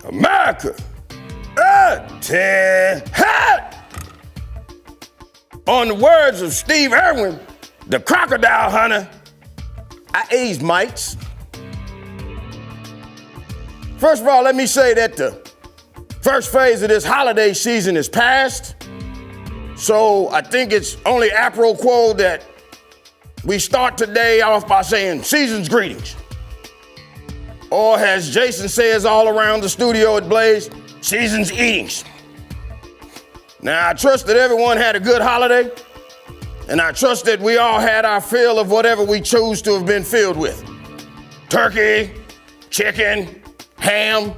America, on the words of Steve Irwin, the crocodile hunter, I ease mites. First of all, let me say that the first phase of this holiday season is past. So I think it's only apropos that we start today off by saying season's greetings. Or as Jason says all around the studio at Blaze, season's eatings. Now, I trust that everyone had a good holiday, and I trust that we all had our fill of whatever we choose to have been filled with. Turkey, chicken, ham,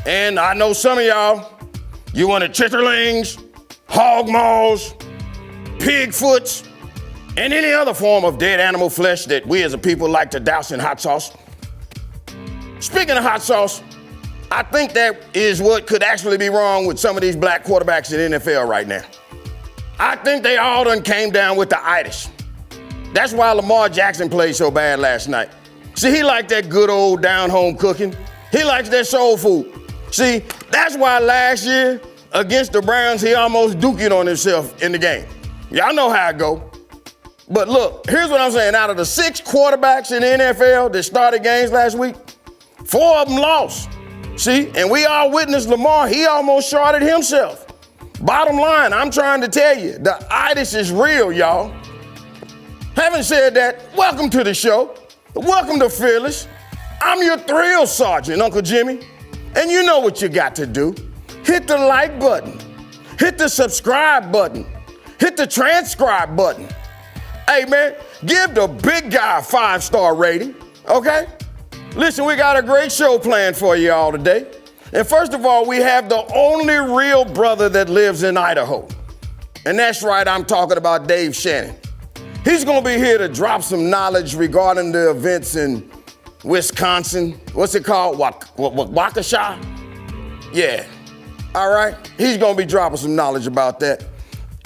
and I know some of y'all, you wanted chitterlings, hog maws, pig foots, and any other form of dead animal flesh that we as a people like to douse in hot sauce. Speaking of hot sauce, I think that is what could actually be wrong with some of these black quarterbacks in the NFL right now. I think they all done came down with the itis. That's why Lamar Jackson played so bad last night. See, he liked that good old down-home cooking. He likes that soul food. See, that's why last year against the Browns, he almost duked it on himself in the game. Y'all know how it go. But look, here's what I'm saying. Out of the 6 quarterbacks in the NFL that started games last week, 4 of them lost. See, and we all witnessed Lamar, he almost shorted himself. Bottom line, I'm trying to tell you, the itis is real, y'all. Having said that, welcome to the show. Welcome to Fearless. I'm your thrill sergeant, Uncle Jimmy. And you know what you got to do. Hit the like button. Hit the subscribe button. Hit the transcribe button. Hey, man, give the big guy a 5-star rating, okay? Listen, we got a great show planned for you all today. And first of all, we have the only real brother that lives in Idaho. And that's right, I'm talking about Dave Shannon. He's gonna be here to drop some knowledge regarding the events in Wisconsin. What's it called? Waukesha? Yeah. All right. He's gonna be dropping some knowledge about that.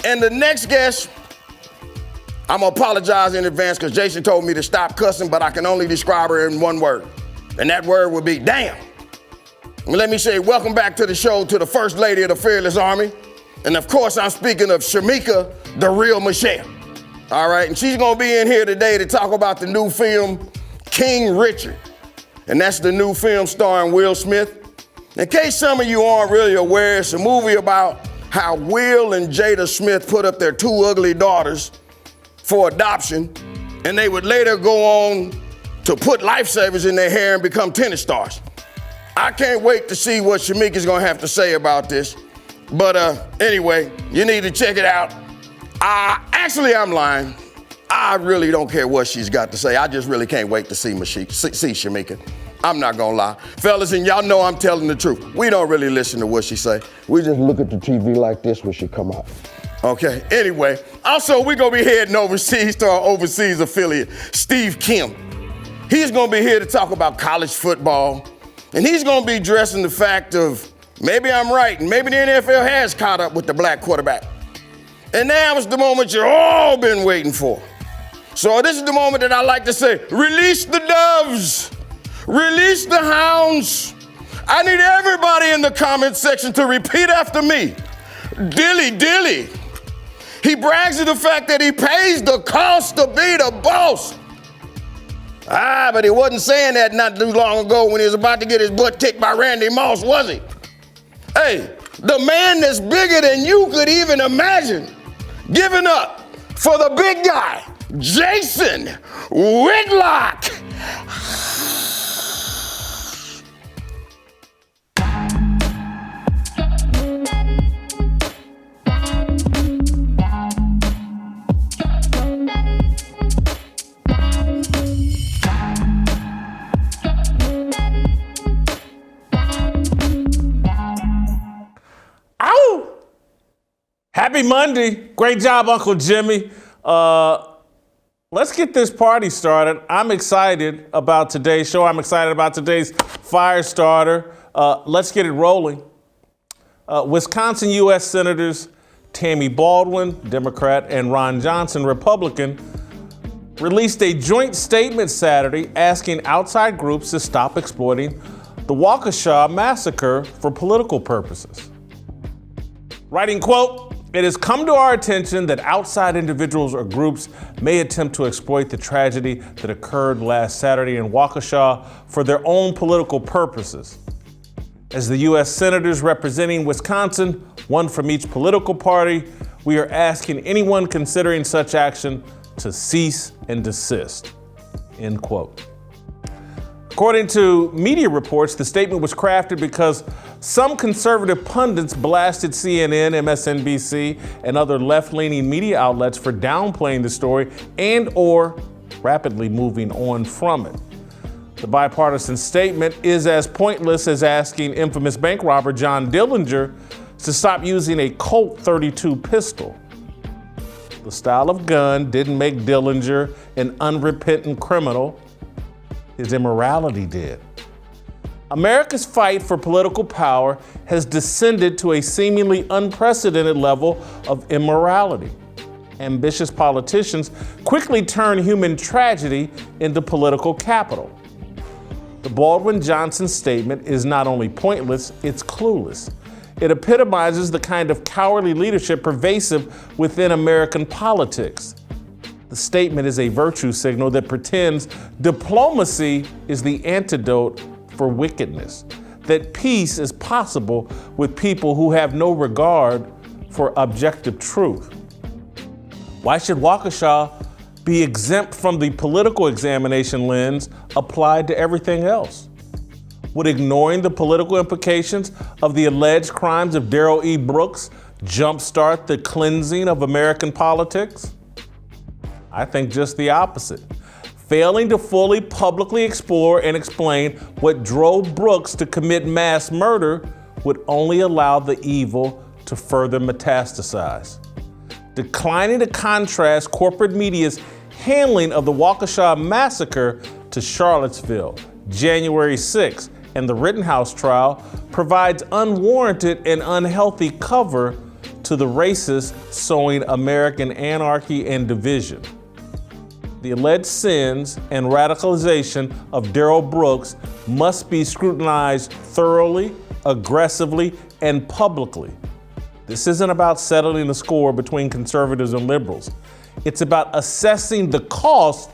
And the next guest, I'm gonna apologize in advance because Jason told me to stop cussing, but I can only describe her in one word. And that word would be damn. And let me say welcome back to the show to the First Lady of the Fearless Army. And of course, I'm speaking of Shemeka, the real Michelle. All right, and she's gonna be in here today to talk about the new film, King Richard. And that's the new film starring Will Smith. In case some of you aren't really aware, it's a movie about how Will and Jada Smith put up their 2 ugly daughters for adoption, and they would later go on to put lifesavers in their hair and become tennis stars. I can't wait to see what Shemeka's gonna have to say about this. But anyway, you need to check it out. Actually, I'm lying. I really don't care what she's got to say. I just really can't wait to see Shemeka. I'm not gonna lie. Fellas, and y'all know I'm telling the truth. We don't really listen to what she say. We just look at the TV like this when she come out. Okay, anyway. Also, we're gonna be heading overseas to our overseas affiliate, Steve Kim. He's gonna be here to talk about college football. And he's gonna be addressing the fact of, maybe I'm right, and maybe the NFL has caught up with the black quarterback. And now is the moment you've all been waiting for. So this is the moment that I like to say, release the doves, release the hounds. I need everybody in the comment section to repeat after me. Dilly dilly. He brags of the fact that he pays the cost to be the boss. But he wasn't saying that not too long ago when he was about to get his butt kicked by Randy Moss, was he? Hey, the man that's bigger than you could even imagine, giving up for the big guy, Jason Whitlock. Happy Monday. Great job, Uncle Jimmy. Let's get this party started. I'm excited about today's show. I'm excited about today's fire starter. Let's get it rolling. Wisconsin U.S. Senators Tammy Baldwin, Democrat, and Ron Johnson, Republican, released a joint statement Saturday asking outside groups to stop exploiting the Waukesha Massacre for political purposes. Writing, quote, "It has come to our attention that outside individuals or groups may attempt to exploit the tragedy that occurred last Saturday in Waukesha for their own political purposes. As the U.S. Senators representing Wisconsin, one from each political party, we are asking anyone considering such action to cease and desist," end quote. According to media reports, the statement was crafted because some conservative pundits blasted CNN, MSNBC, and other left-leaning media outlets for downplaying the story and or rapidly moving on from it. The bipartisan statement is as pointless as asking infamous bank robber John Dillinger to stop using a Colt 32 pistol. The style of gun didn't make Dillinger an unrepentant criminal. His immorality did. America's fight for political power has descended to a seemingly unprecedented level of immorality. Ambitious politicians quickly turn human tragedy into political capital. The Baldwin Johnson statement is not only pointless, it's clueless. It epitomizes the kind of cowardly leadership pervasive within American politics. The statement is a virtue signal that pretends diplomacy is the antidote for wickedness, that peace is possible with people who have no regard for objective truth. Why should Waukesha be exempt from the political examination lens applied to everything else? Would ignoring the political implications of the alleged crimes of Darrell E. Brooks jumpstart the cleansing of American politics? I think just the opposite. Failing to fully publicly explore and explain what drove Brooks to commit mass murder would only allow the evil to further metastasize. Declining to contrast corporate media's handling of the Waukesha Massacre to Charlottesville, January 6th, and the Rittenhouse trial provides unwarranted and unhealthy cover to the racists sowing American anarchy and division. The alleged sins and radicalization of Darrell Brooks must be scrutinized thoroughly, aggressively, and publicly. This isn't about settling the score between conservatives and liberals. It's about assessing the cost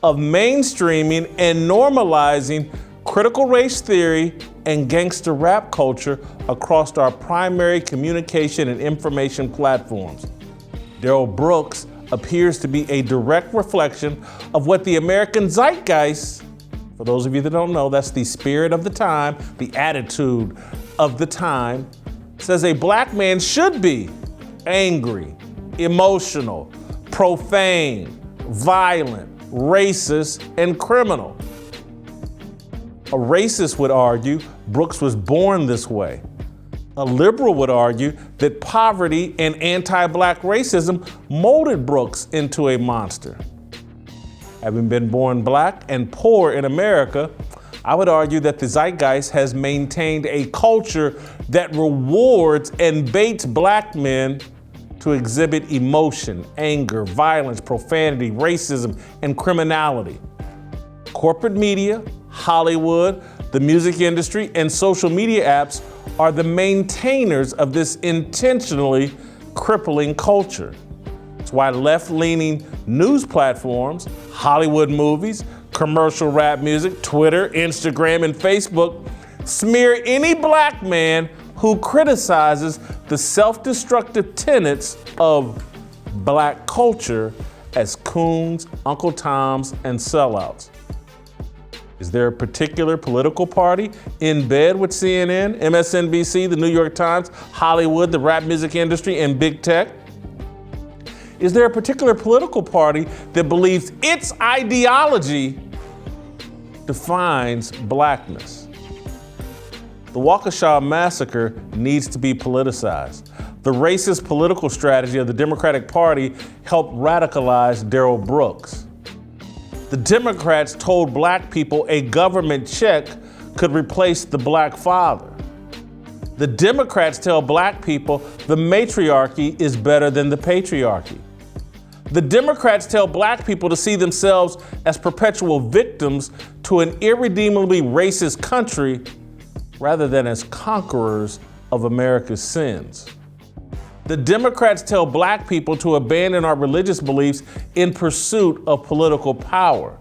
of mainstreaming and normalizing critical race theory and gangster rap culture across our primary communication and information platforms. Darrell Brooks appears to be a direct reflection of what the American zeitgeist, for those of you that don't know, that's the spirit of the time, the attitude of the time, says a black man should be: angry, emotional, profane, violent, racist, and criminal. A racist would argue Brooks was born this way. A liberal would argue that poverty and anti-black racism molded Brooks into a monster. Having been born black and poor in America, I would argue that the zeitgeist has maintained a culture that rewards and baits black men to exhibit emotion, anger, violence, profanity, racism, and criminality. Corporate media, Hollywood, the music industry, and social media apps are the maintainers of this intentionally crippling culture. It's why left-leaning news platforms, Hollywood movies, commercial rap music, Twitter, Instagram, and Facebook smear any black man who criticizes the self-destructive tenets of black culture as coons, Uncle Toms, and sellouts. Is there a particular political party in bed with CNN, MSNBC, the New York Times, Hollywood, the rap music industry, and big tech? Is there a particular political party that believes its ideology defines blackness? The Waukesha Massacre needs to be politicized. The racist political strategy of the Democratic Party helped radicalize Darrell Brooks. The Democrats told black people a government check could replace the black father. The Democrats tell black people the matriarchy is better than the patriarchy. The Democrats tell black people to see themselves as perpetual victims to an irredeemably racist country rather than as conquerors of America's sins. The Democrats tell black people to abandon our religious beliefs in pursuit of political power.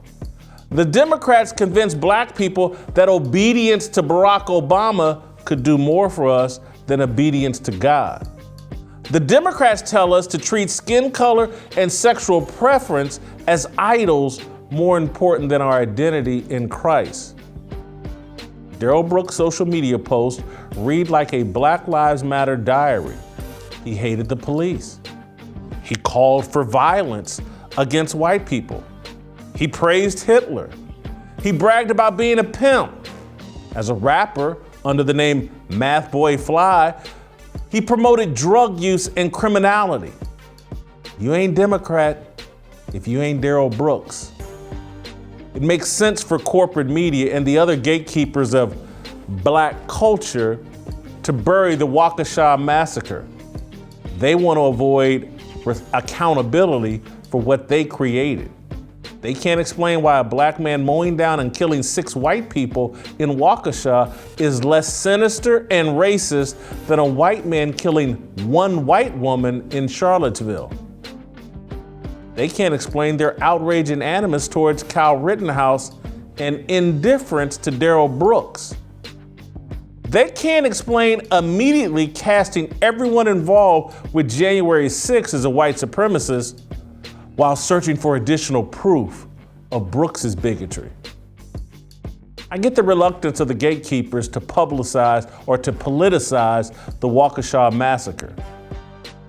The Democrats convince black people that obedience to Barack Obama could do more for us than obedience to God. The Democrats tell us to treat skin color and sexual preference as idols more important than our identity in Christ. Darrell Brooks' social media posts read like a Black Lives Matter diary. He hated the police. He called for violence against white people. He praised Hitler. He bragged about being a pimp. As a rapper under the name Math Boy Fly, he promoted drug use and criminality. You ain't Democrat if you ain't Darrell Brooks. It makes sense for corporate media and the other gatekeepers of black culture to bury the Waukesha Massacre. They want to avoid accountability for what they created. They can't explain why a black man mowing down and killing 6 white people in Waukesha is less sinister and racist than a white man killing 1 white woman in Charlottesville. They can't explain their outrage and animus towards Kyle Rittenhouse and indifference to Darrell Brooks. They can't explain immediately casting everyone involved with January 6th as a white supremacist while searching for additional proof of Brooks's bigotry. I get the reluctance of the gatekeepers to publicize or to politicize the Waukesha Massacre.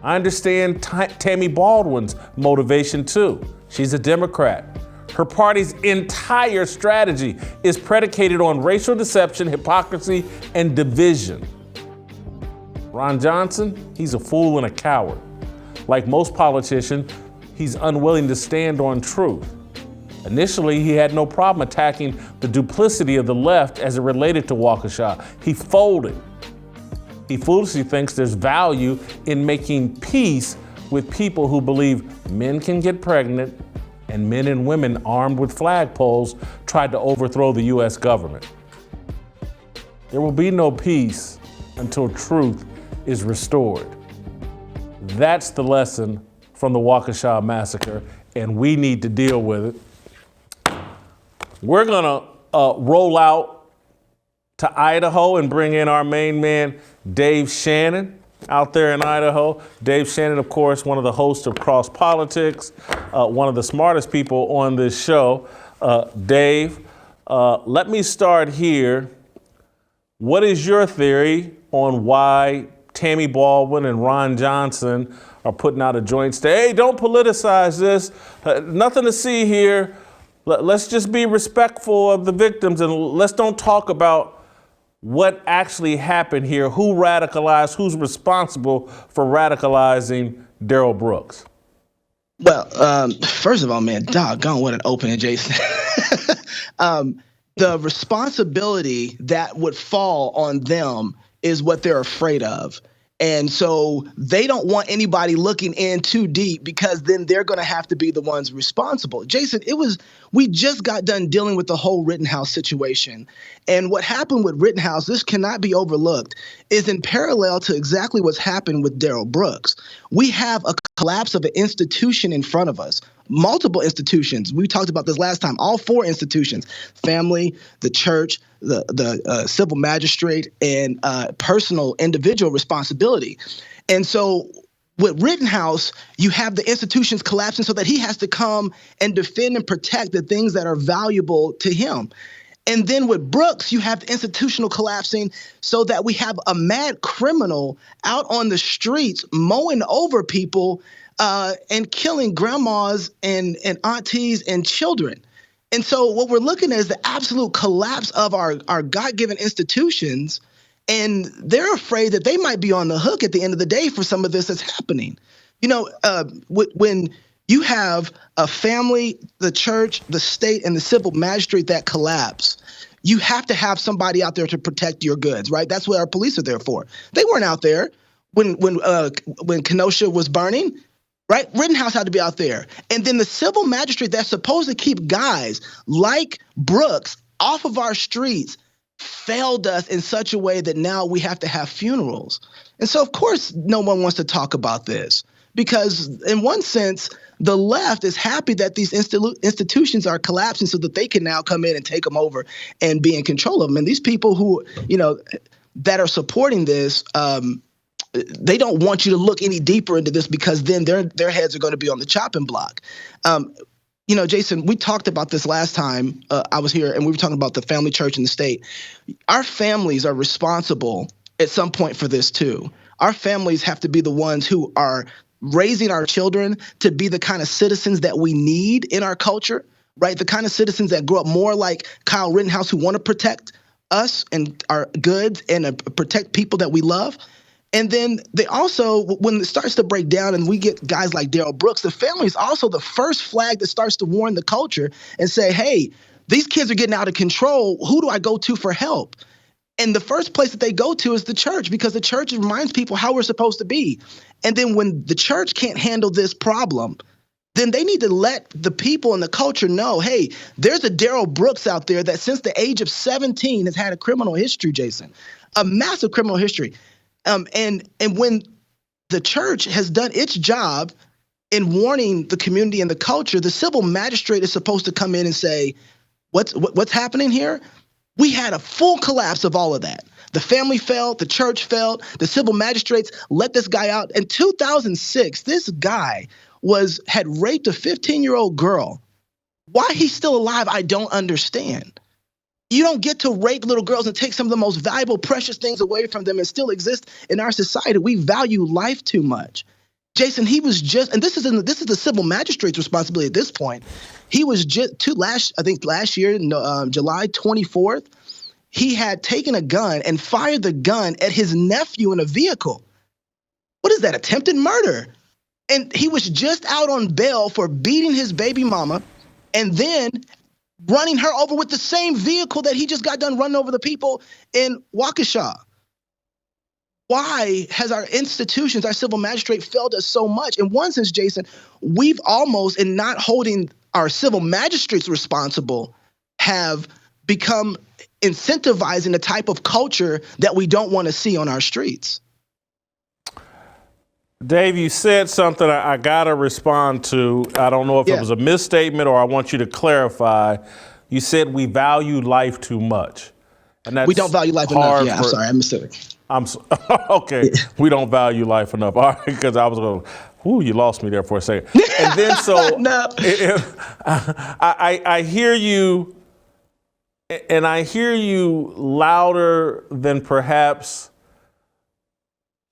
I understand Tammy Baldwin's motivation too. She's a Democrat. Her party's entire strategy is predicated on racial deception, hypocrisy, and division. Ron Johnson, he's a fool and a coward. Like most politicians, he's unwilling to stand on truth. Initially, he had no problem attacking the duplicity of the left as it related to Waukesha. He folded. He foolishly thinks there's value in making peace with people who believe men can get pregnant and men and women armed with flagpoles tried to overthrow the U.S. government. There will be no peace until truth is restored. That's the lesson from the Waukesha Massacre, and we need to deal with it. We're gonna roll out to Idaho and bring in our main man, Dave Shannon, out there in Idaho. Dave Shannon, of course, one of the hosts of Cross Politics, one of the smartest people on this show. Dave, let me start here. What is your theory on why Tammy Baldwin and Ron Johnson are putting out a joint statement? Hey, don't politicize this. Nothing to see here. Let's just be respectful of the victims and let's don't talk about what actually happened here, who radicalized, who's responsible for radicalizing Darrell Brooks. Well, first of all, man, doggone, what an opening, Jason. The responsibility that would fall on them is what they're afraid of. And so they don't want anybody looking in too deep because then they're going to have to be the ones responsible. Jason, we just got done dealing with the whole Rittenhouse situation. And what happened with Rittenhouse, this cannot be overlooked, is in parallel to exactly what's happened with Darrell Brooks. We have a collapse of an institution in front of us. Multiple institutions. We talked about this last time. All 4 institutions: family, the church, the civil magistrate, and personal individual responsibility. And so with Rittenhouse, you have the institutions collapsing so that he has to come and defend and protect the things that are valuable to him. And then with Brooks, you have the institutional collapsing so that we have a mad criminal out on the streets mowing over people and killing grandmas and aunties and children. And so what we're looking at is the absolute collapse of our God-given institutions, and they're afraid that they might be on the hook at the end of the day for some of this that's happening. You know, when you have a family, the church, the state, and the civil magistrate that collapse, you have to have somebody out there to protect your goods, right? That's what our police are there for. They weren't out there when Kenosha was burning. Right? Rittenhouse had to be out there. And then the civil magistrate that's supposed to keep guys like Brooks off of our streets, failed us in such a way that now we have to have funerals. And so, of course, no one wants to talk about this because in one sense, the left is happy that these institutions are collapsing so that they can now come in and take them over and be in control of them. And these people who, that are supporting this, they don't want you to look any deeper into this because then their heads are going to be on the chopping block. Jason, we talked about this last time I was here, and we were talking about the family church in the state. Our families are responsible at some point for this too. Our families have to be the ones who are raising our children to be the kind of citizens that we need in our culture, right? The kind of citizens that grow up more like Kyle Rittenhouse, who want to protect us and our goods and protect people that we love. And then they also, when it starts to break down and we get guys like Darrell Brooks, the family is also the first flag that starts to warn the culture and say, hey, these kids are getting out of control. Who do I go to for help? And the first place that they go to is the church, because the church reminds people how we're supposed to be. And then when the church can't handle this problem, then they need to let the people in the culture know, hey, there's a Darrell Brooks out there that since the age of 17 has had a criminal history, Jason, a massive criminal history. And when the church has done its job in warning the community and the culture, the civil magistrate is supposed to come in and say, what's happening here? We had a full collapse of all of that. The family failed, the church failed, the civil magistrates let this guy out. In 2006, this guy had raped a 15-year-old girl. Why he's still alive, I don't understand. You don't get to rape little girls and take some of the most valuable, precious things away from them and still exist in our society. We value life too much. Jason, he was just, and this is the civil magistrate's responsibility at this point. He was just last year, July 24th, he had taken a gun and fired the gun at his nephew in a vehicle. What is that? Attempted murder. And he was just out on bail for beating his baby mama and then running her over with the same vehicle that he just got done running over the people in Waukesha. Why has our institutions, our civil magistrate, failed us so much? In one sense, Jason, we've almost, in not holding our civil magistrates responsible, have become incentivizing the type of culture that we don't want to see on our streets. Dave, you said something I got to respond to. I don't know if it was a misstatement or I want you to clarify. You said we value life too much. And that's we don't value life enough. Yeah, I'm sorry, I missed it. Okay. We don't value life enough. All right, because I was going, you lost me there for a second. And then I hear you, and I hear you louder than perhaps.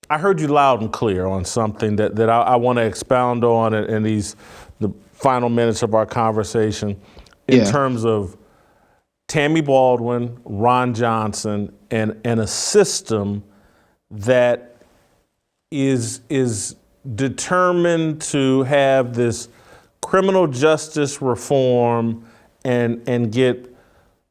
I heard you loud and clear on something that I want to expound on in the final minutes of our conversation in terms of Tammy Baldwin, Ron Johnson, and a system that is determined to have this criminal justice reform and get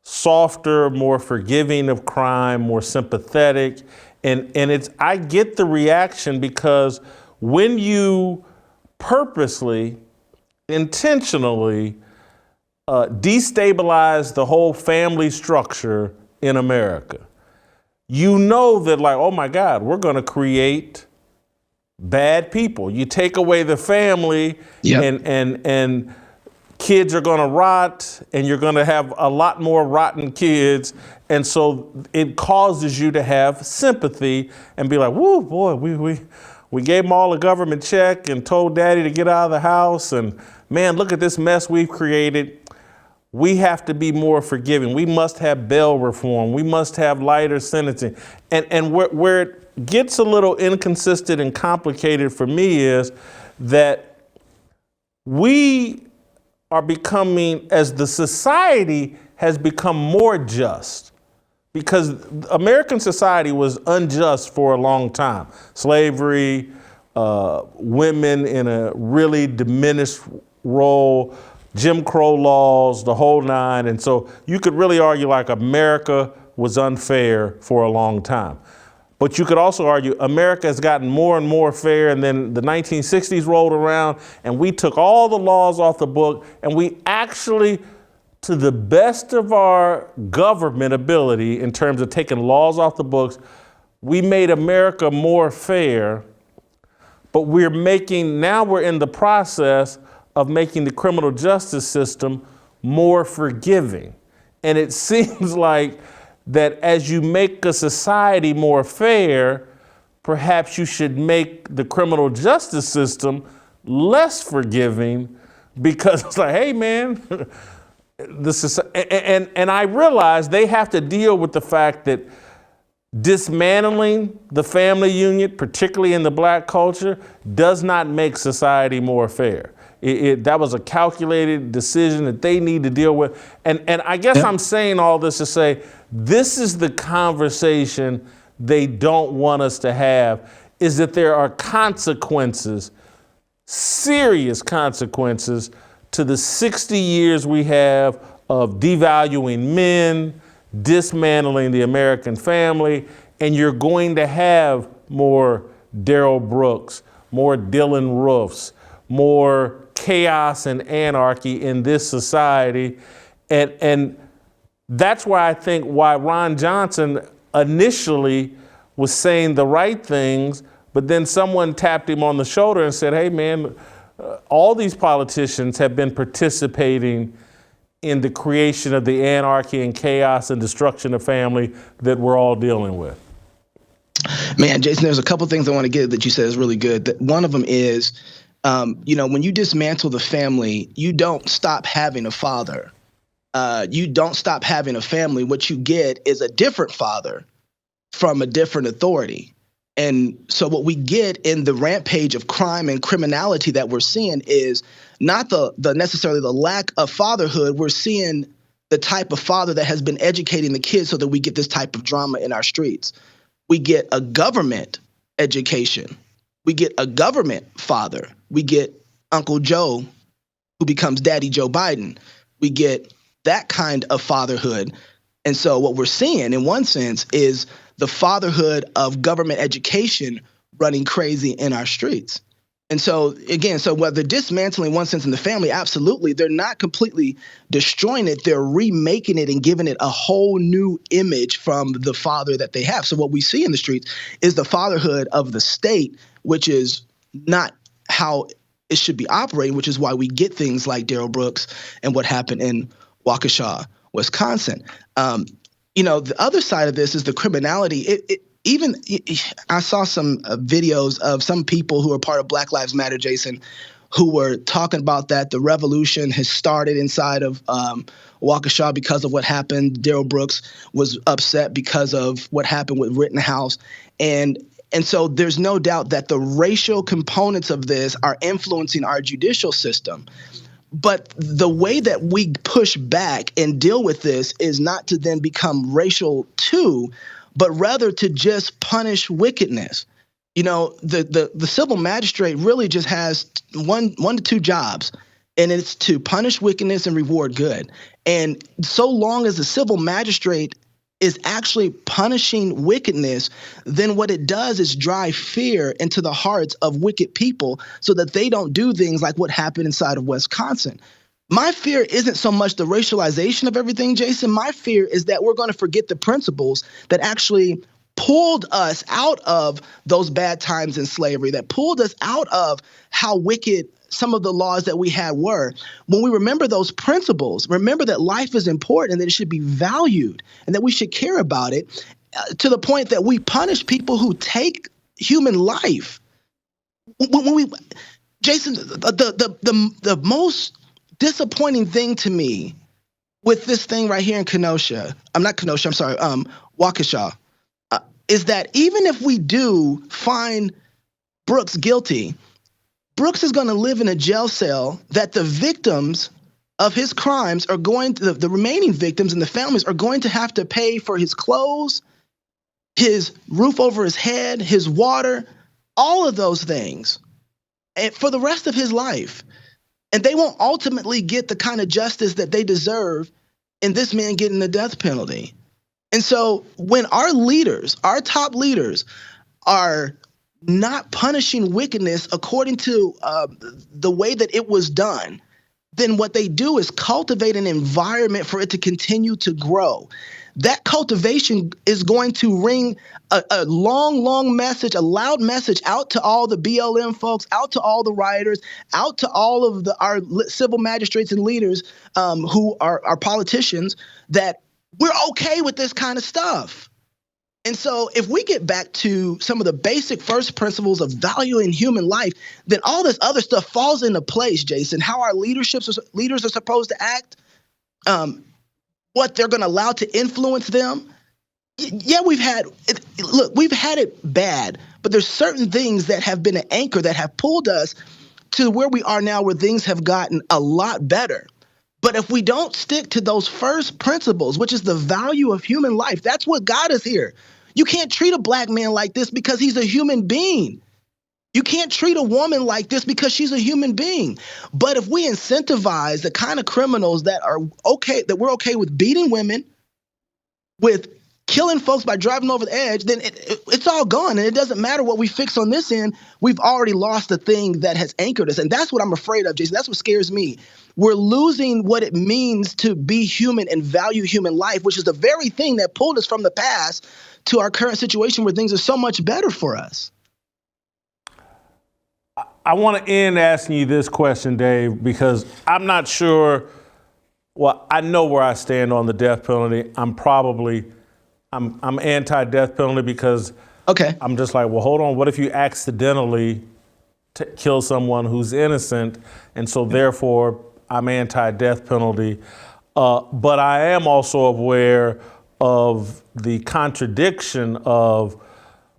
softer, more forgiving of crime, more sympathetic. And I get the reaction because when you purposely, intentionally destabilize the whole family structure in America, you know that like, oh my God, we're going to create bad people. You take away the family and kids are going to rot and you're going to have a lot more rotten kids. And so it causes you to have sympathy and be like, whoa, boy, we gave them all a government check and told daddy to get out of the house. And man, look at this mess we've created. We have to be more forgiving. We must have bail reform. We must have lighter sentencing. And where it gets a little inconsistent and complicated for me is that we are becoming, as the society has become more just, because American society was unjust for a long time. Slavery, women in a really diminished role, Jim Crow laws, the whole nine. And so you could really argue like America was unfair for a long time. But you could also argue America has gotten more and more fair, and then the 1960s rolled around and we took all the laws off the book and we actually to the best of our government ability in terms of taking laws off the books, we made America more fair, but we're in the process of making the criminal justice system more forgiving. And it seems like that as you make a society more fair, perhaps you should make the criminal justice system less forgiving, because it's like, hey man, and I realize they have to deal with the fact that dismantling the family unit, particularly in the black culture, does not make society more fair. That was a calculated decision that they need to deal with. And I guess I'm saying all this to say, this is the conversation they don't want us to have, is that there are consequences, serious consequences, to the 60 years we have of devaluing men, dismantling the American family, and you're going to have more Darrell Brooks, more Dylan Roofs, more chaos and anarchy in this society. And that's why I think why Ron Johnson initially was saying the right things, but then someone tapped him on the shoulder and said, hey man, all these politicians have been participating in the creation of the anarchy and chaos and destruction of family that we're all dealing with. Man, Jason, there's a couple things I want to get that you said is really good. That one of them is, when you dismantle the family, you don't stop having a father. You don't stop having a family. What you get is a different father from a different authority. And so what we get in the rampage of crime and criminality that we're seeing is not the necessarily the lack of fatherhood. We're seeing the type of father that has been educating the kids so that we get this type of drama in our streets. We get a government education. We get a government father. We get Uncle Joe, who becomes Daddy Joe Biden. We get that kind of fatherhood. And so what we're seeing in one sense is the fatherhood of government education running crazy in our streets. And so, again, so whether dismantling one sense in the family, absolutely, they're not completely destroying it. They're remaking it and giving it a whole new image from the father that they have. So what we see in the streets is the fatherhood of the state, which is not how it should be operating, which is why we get things like Darrell Brooks and what happened in Waukesha, Wisconsin. The other side of this is the criminality. I saw some videos of some people who are part of Black Lives Matter, Jason, who were talking about that the revolution has started inside of Waukesha because of what happened. Darrell Brooks was upset because of what happened with Rittenhouse. And so there's no doubt that the racial components of this are influencing our judicial system. But the way that we push back and deal with this is not to then become racial too, but rather to just punish wickedness. The civil magistrate really just has one to two jobs, and it's to punish wickedness and reward good. And so long as the civil magistrate is actually punishing wickedness, then what it does is drive fear into the hearts of wicked people so that they don't do things like what happened inside of Wisconsin. My fear isn't so much the racialization of everything, Jason. My fear is that we're going to forget the principles that actually pulled us out of those bad times in slavery, that pulled us out of how wicked some of the laws that we had were. When we remember those principles, remember that life is important and that it should be valued and that we should care about it, to the point that we punish people who take human life. Jason, the most disappointing thing to me with this thing right here in Waukesha, is that even if we do find Brooks guilty, Brooks is going to live in a jail cell that the victims of his crimes are the remaining victims and the families are going to have to pay for his clothes, his roof over his head, his water, all of those things, and for the rest of his life. And they won't ultimately get the kind of justice that they deserve in this man getting the death penalty. And so when our leaders, our top leaders, are not punishing wickedness according to the way that it was done, then what they do is cultivate an environment for it to continue to grow. That cultivation is going to ring a long, long message, a loud message out to all the BLM folks, out to all the rioters, out to all of our civil magistrates and leaders who are politicians, that we're okay with this kind of stuff. And so if we get back to some of the basic first principles of valuing human life, then all this other stuff falls into place, Jason. How our leaders are supposed to act, what they're going to allow to influence them. Yeah, we've had it bad, but there's certain things that have been an anchor that have pulled us to where we are now, where things have gotten a lot better. But if we don't stick to those first principles, which is the value of human life, that's what got us here. You can't treat a black man like this because he's a human being. You can't treat a woman like this because she's a human being. But if we incentivize the kind of criminals that we're okay with beating women, with killing folks by driving over the edge, then it's all gone. And it doesn't matter what we fix on this end. We've already lost the thing that has anchored us. And that's what I'm afraid of, Jason. That's what scares me. We're losing what it means to be human and value human life, which is the very thing that pulled us from the past to our current situation where things are so much better for us. I want to end asking you this question, Dave, because I'm not sure. Well, I know where I stand on the death penalty. I'm anti-death penalty because I'm just like, well, hold on. What if you accidentally kill someone who's innocent? And so therefore, I'm anti-death penalty. But I am also aware of the contradiction of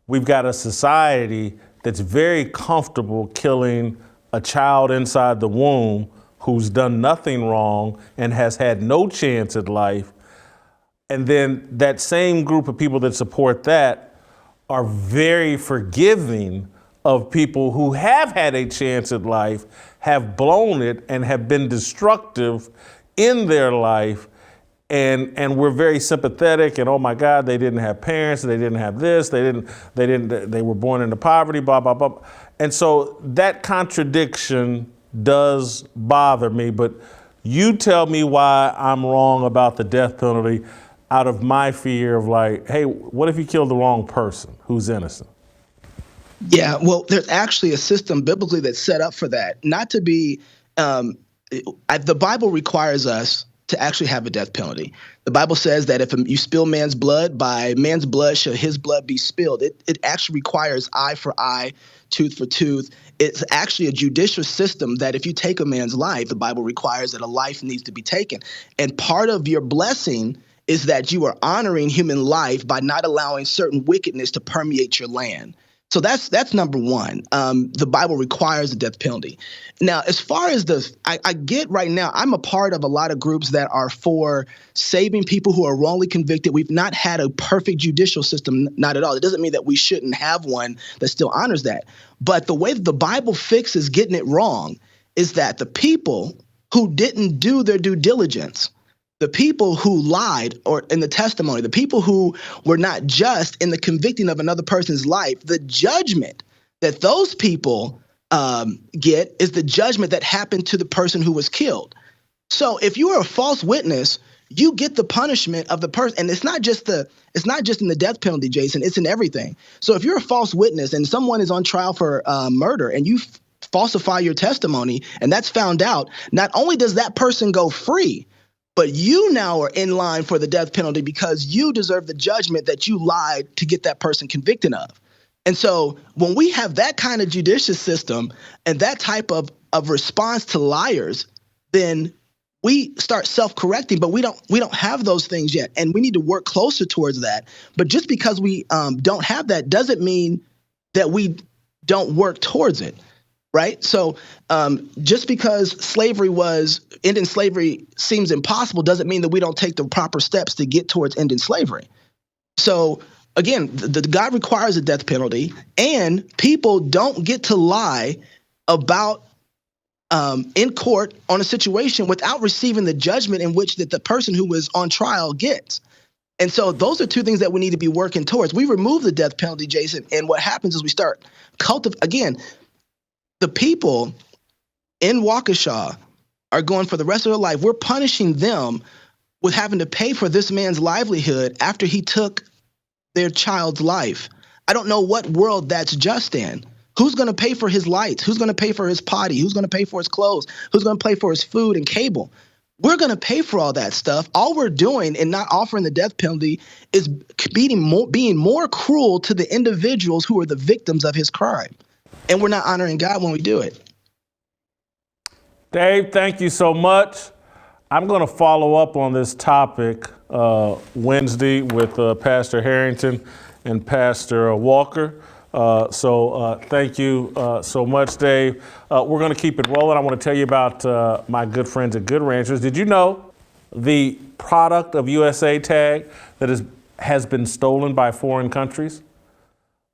we've got a society that's very comfortable killing a child inside the womb who's done nothing wrong and has had no chance at life. And then that same group of people that support that are very forgiving of people who have had a chance at life, have blown it, and have been destructive in their life. And we're very sympathetic, and oh my God, they didn't have parents, they didn't have this, they were born into poverty, blah, blah, blah. And so that contradiction does bother me, but you tell me why I'm wrong about the death penalty out of my fear of like, hey, what if you killed the wrong person who's innocent? Yeah, well, there's actually a system biblically that's set up for that. Not to be, the Bible requires us to actually have a death penalty. The Bible says that if you spill man's blood, by man's blood shall his blood be spilled. It actually requires eye for eye, tooth for tooth. It's actually a judicial system that if you take a man's life, the Bible requires that a life needs to be taken. And part of your blessing is that you are honoring human life by not allowing certain wickedness to permeate your land. So that's number one. The Bible requires the death penalty. Now, as far as I get right now, I'm a part of a lot of groups that are for saving people who are wrongly convicted. We've not had a perfect judicial system, not at all. It doesn't mean that we shouldn't have one that still honors that. But the way that the Bible fixes getting it wrong is that the people who didn't do their due diligence, the people who lied or in the testimony, the people who were not just in the convicting of another person's life, the judgment that those people get is the judgment that happened to the person who was killed. So if you are a false witness, you get the punishment of the person. And it's not just in the death penalty, Jason, it's in everything. So if you're a false witness and someone is on trial for murder and you falsify your testimony and that's found out, not only does that person go free, but you now are in line for the death penalty because you deserve the judgment that you lied to get that person convicted of. And so when we have that kind of judicial system and that type of response to liars, then we start self-correcting, but we don't have those things yet. And we need to work closer towards that. But just because we don't have that doesn't mean that we don't work towards it. Right. So just because ending slavery seems impossible doesn't mean that we don't take the proper steps to get towards ending slavery. So, again, God requires a death penalty, and people don't get to lie about in court on a situation without receiving the judgment in which that the person who was on trial gets. And so those are two things that we need to be working towards. We remove the death penalty, Jason, and what happens is we start again, the people in Waukesha are going for the rest of their life. We're punishing them with having to pay for this man's livelihood after he took their child's life. I don't know what world that's just in. Who's going to pay for his lights? Who's going to pay for his potty? Who's going to pay for his clothes? Who's going to pay for his food and cable? We're going to pay for all that stuff. All we're doing in not offering the death penalty is being more cruel to the individuals who are the victims of his crime. And we're not honoring God when we do it. Dave, thank you so much. I'm going to follow up on this topic Wednesday with Pastor Harrington and Pastor Walker. So thank you so much, Dave. We're going to keep it rolling. I want to tell you about my good friends at Good Ranchers. Did you know the product of USA tag that has been stolen by foreign countries?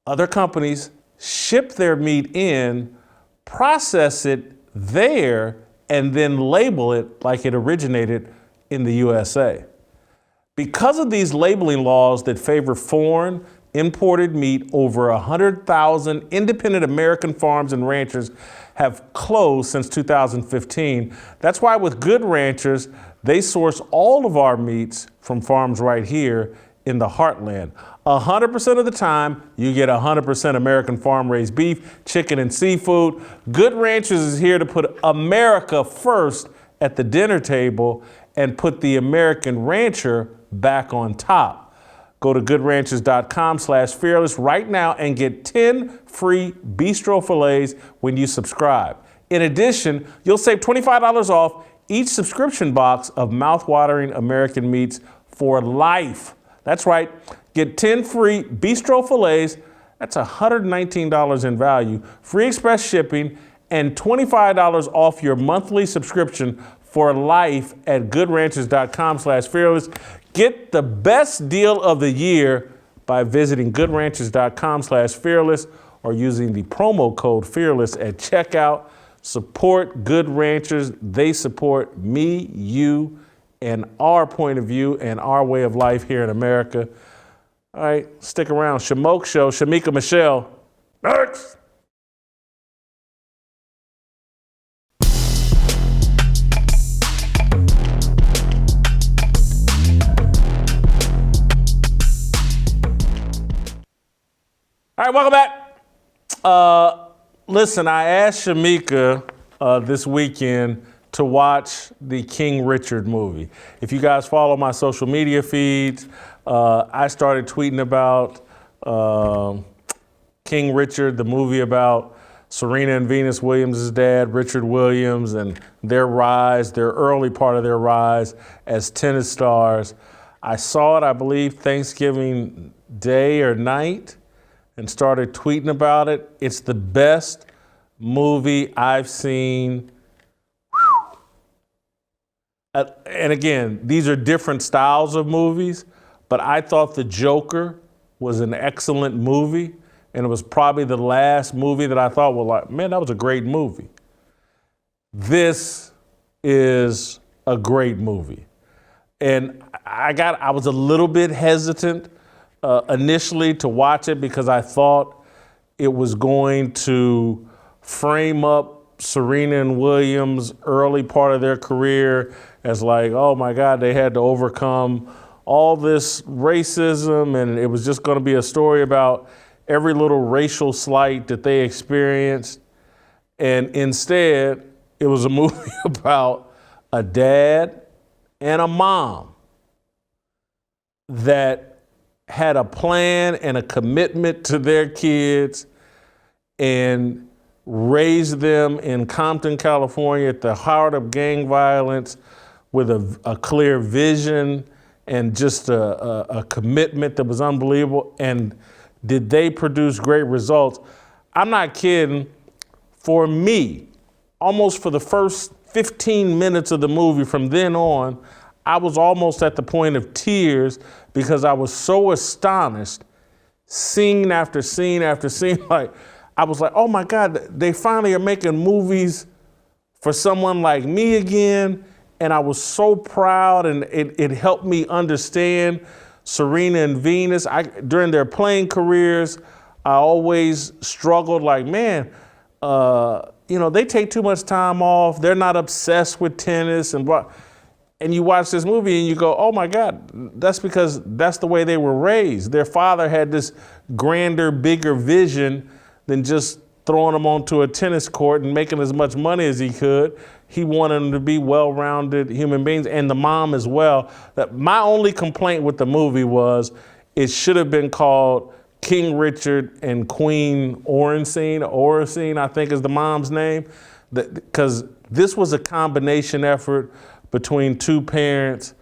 Other companies ship their meat in, process it there, and then label it like it originated in the USA. Because of these labeling laws that favor foreign imported meat, over 100,000 independent American farms and ranchers have closed since 2015. That's why with Good Ranchers, they source all of our meats from farms right here in the heartland. 100% of the time, you get 100% American farm-raised beef, chicken, and seafood. Good Ranchers is here to put America first at the dinner table and put the American rancher back on top. Go to goodranchers.com/fearless right now and get 10 free bistro fillets when you subscribe. In addition, you'll save $25 off each subscription box of mouthwatering American meats for life. That's right. Get 10 free bistro fillets. That's $119 in value, free express shipping, and $25 off your monthly subscription for life at goodranchers.com/fearless. Get the best deal of the year by visiting goodranchers.com/fearless or using the promo code fearless at checkout. Support Good Ranchers. They support me, you, and our point of view and our way of life here in America. All right, stick around. Shemeka Michelle. Next. All right, welcome back. Listen, I asked Shemeka this weekend to watch the King Richard movie. If you guys follow my social media feeds, I started tweeting about King Richard, the movie about Serena and Venus Williams' dad, Richard Williams, and their rise, their early part of their rise as tennis stars. I saw it, I believe, Thanksgiving Day or night, and started tweeting about it. It's the best movie I've seen. And again, these are different styles of movies, but I thought The Joker was an excellent movie, and it was probably the last movie that I thought, well, like, man, that was a great movie. This is a great movie. And I was a little bit hesitant initially to watch it because I thought it was going to frame up Serena and Williams' early part of their career as like, oh my God, they had to overcome all this racism, and it was just going to be a story about every little racial slight that they experienced. And instead, it was a movie about a dad and a mom that had a plan and a commitment to their kids and raised them in Compton, California, at the heart of gang violence with a clear vision and just a commitment that was unbelievable. And did they produce great results? I'm not kidding. For me, almost for the first 15 minutes of the movie, from then on, I was almost at the point of tears because I was so astonished, scene after scene after scene. Like, I was like, oh my God, they finally are making movies for someone like me again. And I was so proud, and it helped me understand Serena and Venus. During their playing careers, I always struggled like, man, they take too much time off. They're not obsessed with tennis and what. And you watch this movie and you go, oh my God, that's because that's the way they were raised. Their father had this grander, bigger vision than just throwing them onto a tennis court and making as much money as he could. He wanted them to be well-rounded human beings, and the mom as well. My only complaint with the movie was it should have been called King Richard and Queen Oracene, I think is the mom's name, because this was a combination effort between two parents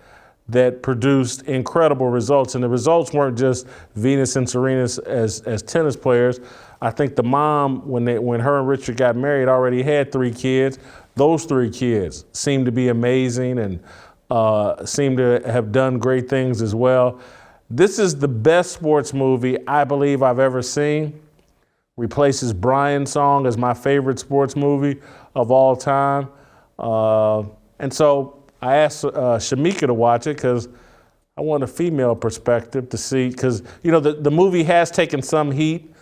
that produced incredible results. And the results weren't just Venus and Serena as tennis players. I think the mom, when her and Richard got married, already had 3 kids. Those 3 kids seemed to be amazing and seem to have done great things as well. This is the best sports movie I believe I've ever seen. Replaces Brian's Song as my favorite sports movie of all time. And so I asked Shemeka to watch it because I want a female perspective to see, because the movie has taken some heat.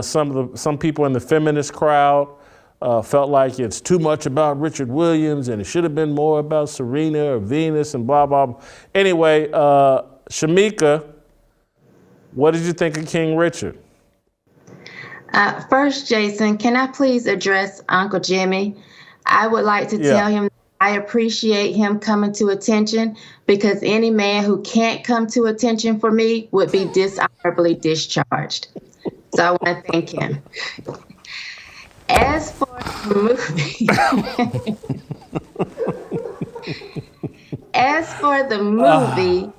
Some people in the feminist crowd felt like it's too much about Richard Williams and it should have been more about Serena or Venus and blah, blah, blah. Anyway, Shemeka, what did you think of King Richard? First, Jason, can I please address Uncle Jimmy? I would like to tell him I appreciate him coming to attention, because any man who can't come to attention for me would be dishonorably discharged. So I want to thank him. As for the movie,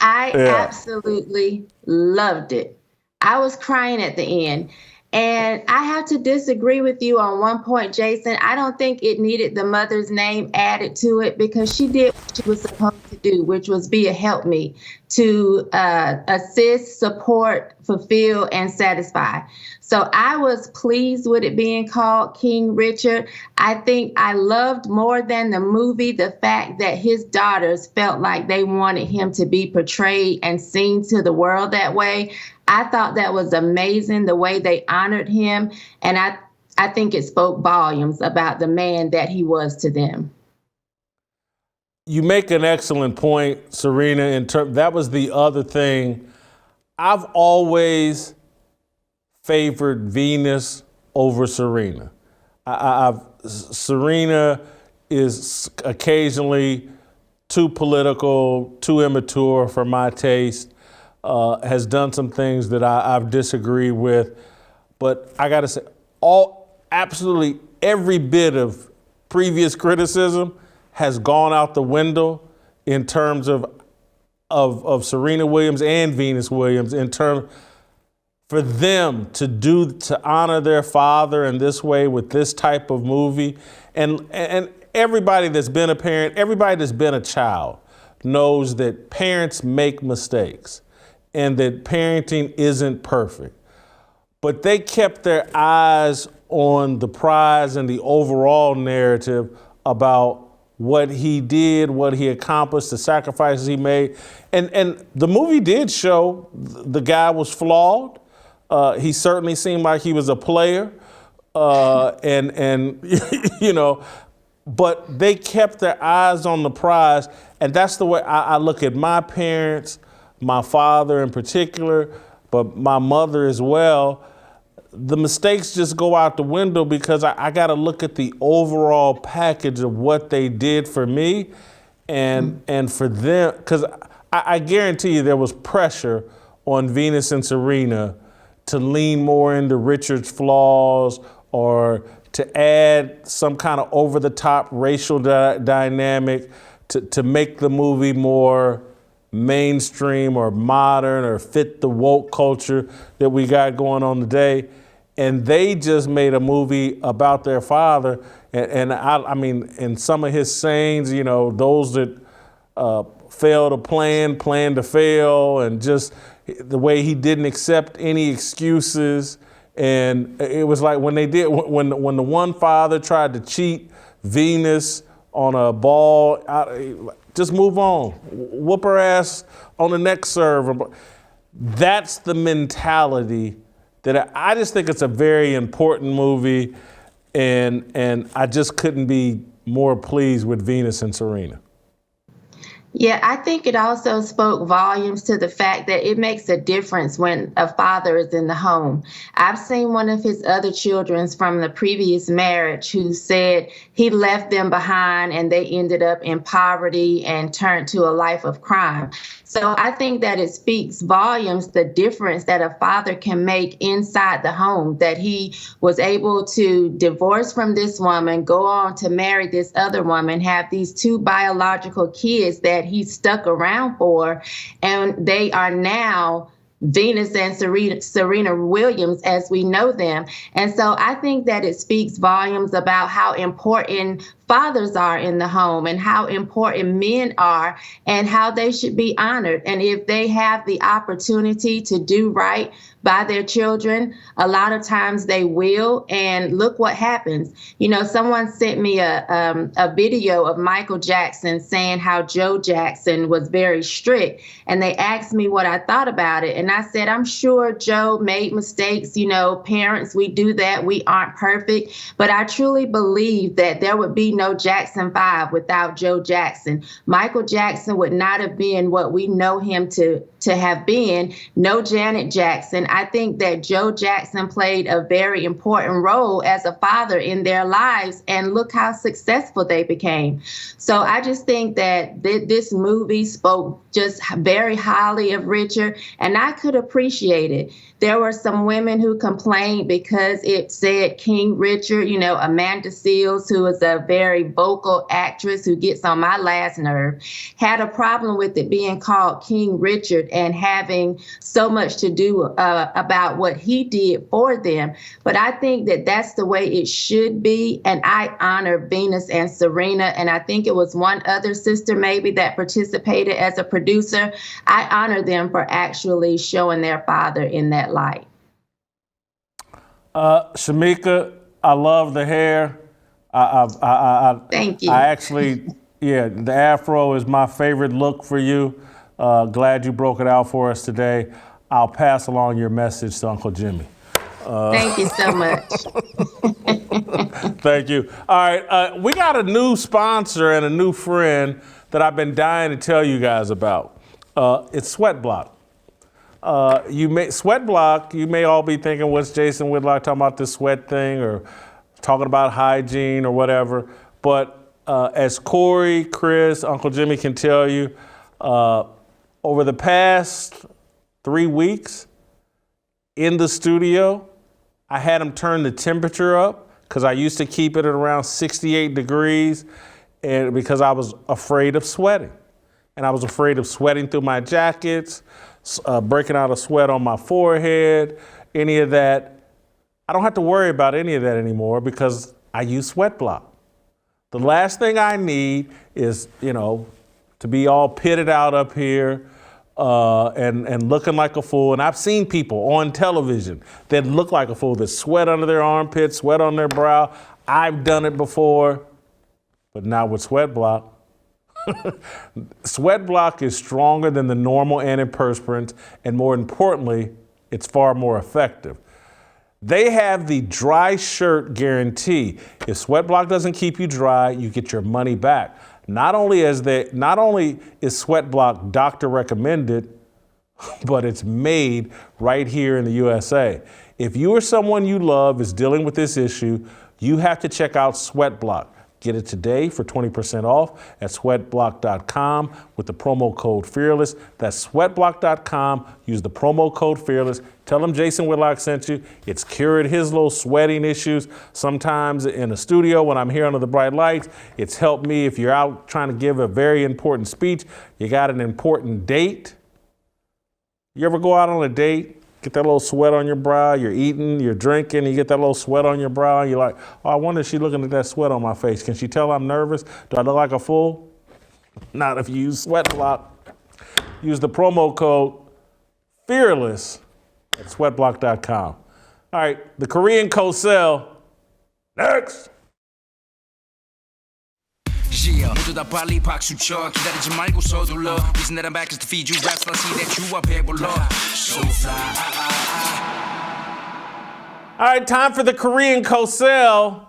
I absolutely loved it. I was crying at the end. And I have to disagree with you on one point, Jason. I don't think it needed the mother's name added to it, because she did what she was supposed to do, which was be a helpmeet to assist, support, fulfill, and satisfy. So I was pleased with it being called King Richard. I think I loved more than the movie the fact that his daughters felt like they wanted him to be portrayed and seen to the world that way. I thought that was amazing, the way they honored him. And I think it spoke volumes about the man that he was to them. You make an excellent point, Serena. That was the other thing. I've always favored Venus over Serena. Serena is occasionally too political, too immature for my taste. Has done some things that I've disagreed with, but I got to say, absolutely every bit of previous criticism has gone out the window in terms of Serena Williams and Venus Williams, in terms for them to honor their father in this way with this type of movie, and everybody that's been a parent, everybody that's been a child knows that parents make mistakes and that parenting isn't perfect. But they kept their eyes on the prize and the overall narrative about what he did, what he accomplished, the sacrifices he made. And the movie did show the guy was flawed. He certainly seemed like he was a player. And but they kept their eyes on the prize. And that's the way I look at my parents, my father in particular, but my mother as well. The mistakes just go out the window because I got to look at the overall package of what they did for me and for them. Because I guarantee you there was pressure on Venus and Serena to lean more into Richard's flaws or to add some kind of over-the-top racial dynamic to make the movie more mainstream or modern or fit the woke culture that we got going on today. And they just made a movie about their father. And I mean, in some of his sayings, those that fail to plan to fail, and just the way he didn't accept any excuses. And it was like when the one father tried to cheat Venus on a ball, just move on, whoop her ass on the next serve. That's the mentality that I just think it's a very important movie. And I just couldn't be more pleased with Venus and Serena. Yeah, I think it also spoke volumes to the fact that it makes a difference when a father is in the home. I've seen one of his other children from the previous marriage who said he left them behind and they ended up in poverty and turned to a life of crime. So I think that it speaks volumes, the difference that a father can make inside the home, that he was able to divorce from this woman, go on to marry this other woman, have these 2 biological kids that he stuck around for, and they are now Venus and Serena Williams as we know them. And so I think that it speaks volumes about how important fathers are in the home and how important men are and how they should be honored. And if they have the opportunity to do right by their children, a lot of times they will. And look what happens. You know, someone sent me a video of Michael Jackson saying how Joe Jackson was very strict. And they asked me what I thought about it. And I said, I'm sure Joe made mistakes. You know, parents, we do that. We aren't perfect. But I truly believe that there would be no Jackson 5 without Joe Jackson. Michael Jackson would not have been what we know him to have been. No Janet Jackson. I think that Joe Jackson played a very important role as a father in their lives, and look how successful they became. So I just think that this movie spoke just very highly of Richard, and I could appreciate it. There were some women who complained because it said King Richard. You know, Amanda Seales, who is a very vocal actress who gets on my last nerve, had a problem with it being called King Richard and having so much to do about what he did for them. But I think that that's the way it should be. And I honor Venus and Serena. And I think it was one other sister maybe that participated as a producer. I honor them for actually showing their father in that light. Shemeka, I love the hair. Thank you. I actually, the afro is my favorite look for you. Glad you broke it out for us today. I'll pass along your message to Uncle Jimmy. Thank you so much. Thank you. All right, we got a new sponsor and a new friend that I've been dying to tell you guys about. It's SweatBlock. SweatBlock, you may all be thinking, what's Jason Whitlock talking about this sweat thing or talking about hygiene or whatever. But as Corey, Chris, Uncle Jimmy can tell you, over the past 3 weeks in the studio, I had him turn the temperature up because I used to keep it at around 68 degrees and because I was afraid of sweating. And I was afraid of sweating through my jackets, breaking out a sweat on my forehead, any of that. I don't have to worry about any of that anymore because I use SweatBlock. The last thing I need is, to be all pitted out up here and looking like a fool. And I've seen people on television that look like a fool, that sweat under their armpits, sweat on their brow. I've done it before, but not with SweatBlock. SweatBlock is stronger than the normal antiperspirants, and more importantly, it's far more effective. They have the dry shirt guarantee. If SweatBlock doesn't keep you dry, you get your money back. Not only is SweatBlock doctor recommended, but it's made right here in the USA. If you or someone you love is dealing with this issue, you have to check out SweatBlock. Get it today for 20% off at sweatblock.com with the promo code FEARLESS. That's sweatblock.com. Use the promo code FEARLESS. Tell them Jason Whitlock sent you. It's cured his little sweating issues. Sometimes in the studio when I'm here under the bright lights, it's helped me if you're out trying to give a very important speech, you got an important date. You ever go out on a date? Get that little sweat on your brow, you're eating, you're drinking, you get that little sweat on your brow, and you're like, oh, I wonder if she's looking at that sweat on my face. Can she tell I'm nervous? Do I look like a fool? Not if you use SweatBlock. Use the promo code FEARLESS at sweatblock.com. All right, the Korean Cosell. Next. Yeah, 모두 다 빨리 박수 쳐 기다리지 말고 서둘러 Reason that I'm back is to feed you raps Let's see that you up here below So fly All right, time for the Korean Cosell.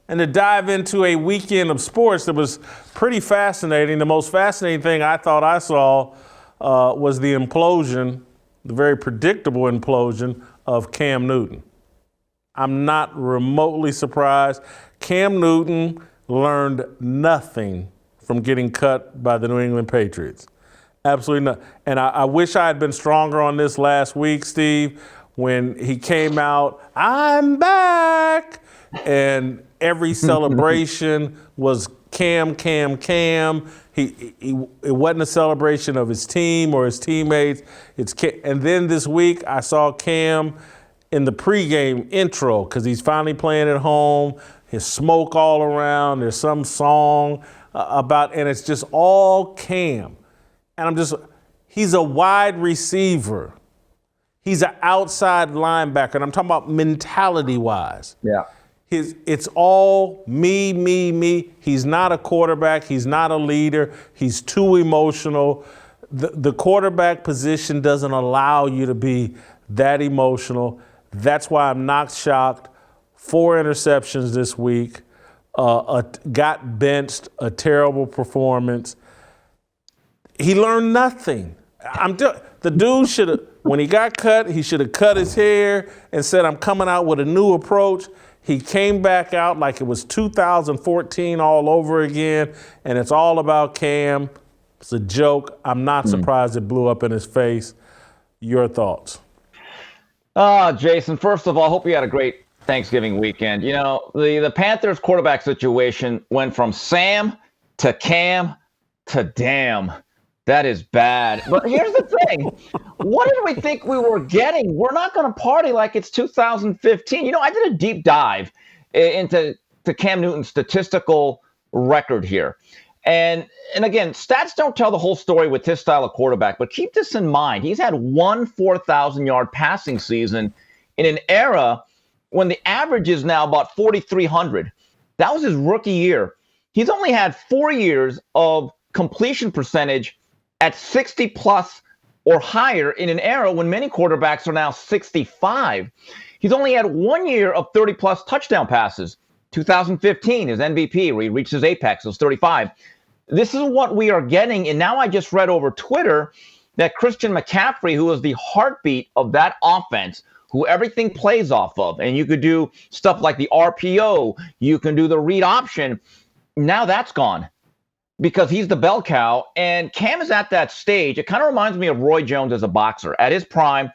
and to dive into a weekend of sports that was pretty fascinating. The most fascinating thing I thought I saw was the implosion, the very predictable implosion of Cam Newton. I'm not remotely surprised. Cam Newton learned nothing from getting cut by the New England Patriots. Absolutely not. And I wish I had been stronger on this last week, Steve, when he came out, I'm back. And every celebration was Cam. It wasn't a celebration of his team or his teammates. And then this week I saw Cam in the pregame intro because he's finally playing at home. His smoke all around. There's some song and it's just all Cam. And he's a wide receiver. He's an outside linebacker. And I'm talking about mentality-wise. Yeah. It's all me. He's not a quarterback. He's not a leader. He's too emotional. The quarterback position doesn't allow you to be that emotional. That's why I'm not shocked. 4 interceptions this week. Got benched. A terrible performance. He learned nothing. The dude should have, when he got cut, he should have cut his hair and said, I'm coming out with a new approach. He came back out like it was 2014 all over again, and it's all about Cam. It's a joke. I'm not surprised it blew up in his face. Your thoughts? Jason, first of all, I hope you had a great Thanksgiving weekend. You know, the Panthers quarterback situation went from Sam to Cam to damn. That is bad. But here's the thing. What did we think we were getting? We're not going to party like it's 2015. You know, I did a deep dive into Cam Newton's statistical record here. And again, stats don't tell the whole story with his style of quarterback, but keep this in mind. He's had one 4,000-yard passing season in an era when the average is now about 4,300. That was his rookie year. He's only had 4 years of completion percentage at 60-plus or higher in an era when many quarterbacks are now 65. He's only had 1 year of 30-plus touchdown passes. 2015, his MVP, where he reached his apex, was 35. This is what we are getting, and now I just read over Twitter that Christian McCaffrey, who is the heartbeat of that offense, who everything plays off of, and you could do stuff like the RPO, you can do the read option, now that's gone. Because he's the bell cow, and Cam is at that stage. It kind of reminds me of Roy Jones as a boxer. At his prime,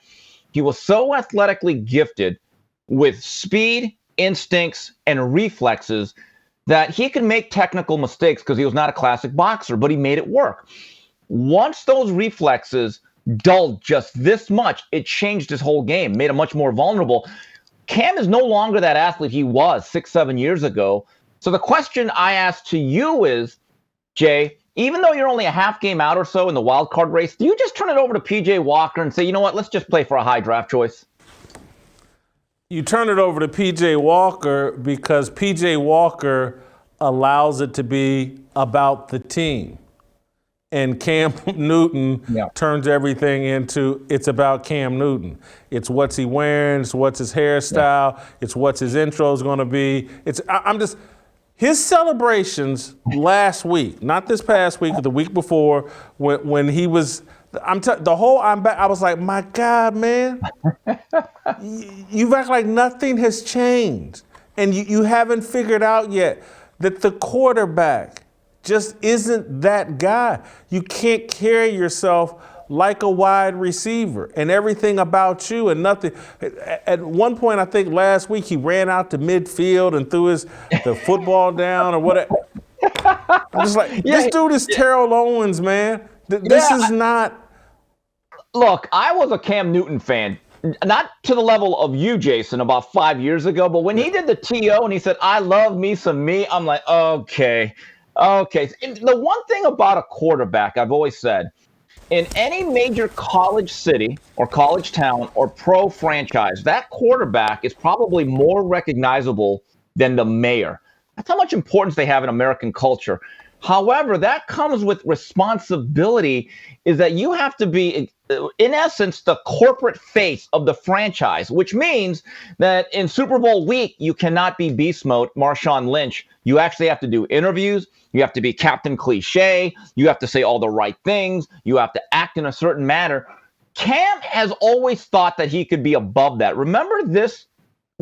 he was so athletically gifted with speed, instincts, and reflexes that he could make technical mistakes because he was not a classic boxer, but he made it work. Once those reflexes dulled just this much, it changed his whole game, made him much more vulnerable. Cam is no longer that athlete he was 6-7 years ago. So the question I ask to you is, Jay, even though you're only a half game out or so in the wild card race, do you just turn it over to P.J. Walker and say, you know what, let's just play for a high draft choice? You turn it over to P.J. Walker because P.J. Walker allows it to be about the team. And Cam Newton turns everything into it's about Cam Newton. It's what's he wearing, it's what's his hairstyle, it's what's his intro is going to be. His celebrations last week, not this past week, the week before, when he was, I'm back, I was like, my God, man, you act like nothing has changed. And you haven't figured out yet that the quarterback just isn't that guy. You can't carry yourself like a wide receiver and everything about you and nothing. At one point, I think last week, he ran out to midfield and threw the football down or whatever. I'm just like, this dude is Terrell Owens, man. This is not. Look, I was a Cam Newton fan. Not to the level of you, Jason, about 5 years ago, but when he did the TO and he said, I love me some me, I'm like, okay. And the one thing about a quarterback, I've always said, in any major college city or college town or pro franchise, that quarterback is probably more recognizable than the mayor. That's how much importance they have in American culture. However, that comes with responsibility, is that you have to be in essence, the corporate face of the franchise, which means that in Super Bowl week, you cannot be beast mode Marshawn Lynch. You actually have to do interviews. You have to be Captain Cliche. You have to say all the right things. You have to act in a certain manner. Cam has always thought that he could be above that. Remember this,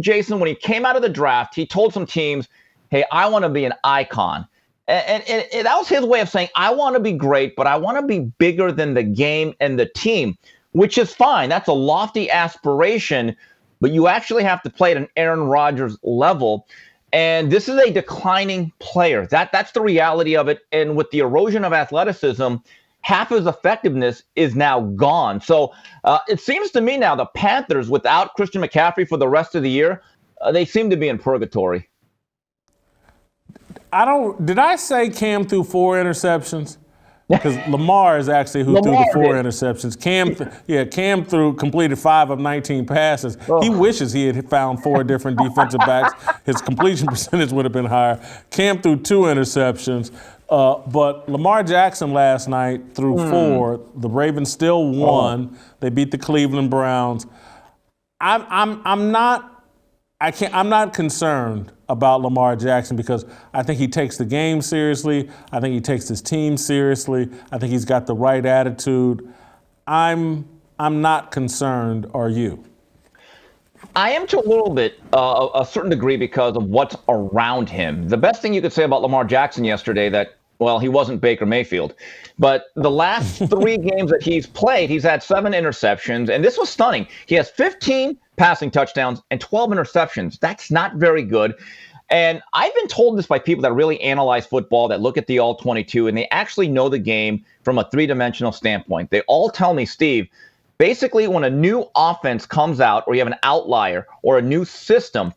Jason, when he came out of the draft, he told some teams, hey, I want to be an icon. And that was his way of saying, I want to be great, but I want to be bigger than the game and the team, which is fine. That's a lofty aspiration, but you actually have to play at an Aaron Rodgers level. And this is a declining player. That's the reality of it. And with the erosion of athleticism, half his effectiveness is now gone. So it seems to me now the Panthers, without Christian McCaffrey for the rest of the year, they seem to be in purgatory. Did I say Cam threw 4 interceptions? Because Lamar is actually who threw the 4 interceptions. Cam completed 5 of 19 passes. Oh. He wishes he had found 4 different defensive backs. His completion percentage would have been higher. Cam threw 2 interceptions. But Lamar Jackson last night threw 4. The Ravens still won. They beat the Cleveland Browns. I'm not concerned about Lamar Jackson because I think he takes the game seriously. I think he takes his team seriously. I think he's got the right attitude. I'm not concerned. Are you? I am to a little bit, a certain degree, because of what's around him. The best thing you could say about Lamar Jackson yesterday well, he wasn't Baker Mayfield, but the last 3 games that he's played, he's had 7 interceptions, and this was stunning. He has 15 passing touchdowns and 12 interceptions. That's not very good. And I've been told this by people that really analyze football, that look at the All-22, and they actually know the game from a 3-dimensional standpoint. They all tell me, Steve, basically when a new offense comes out, or you have an outlier or a new system,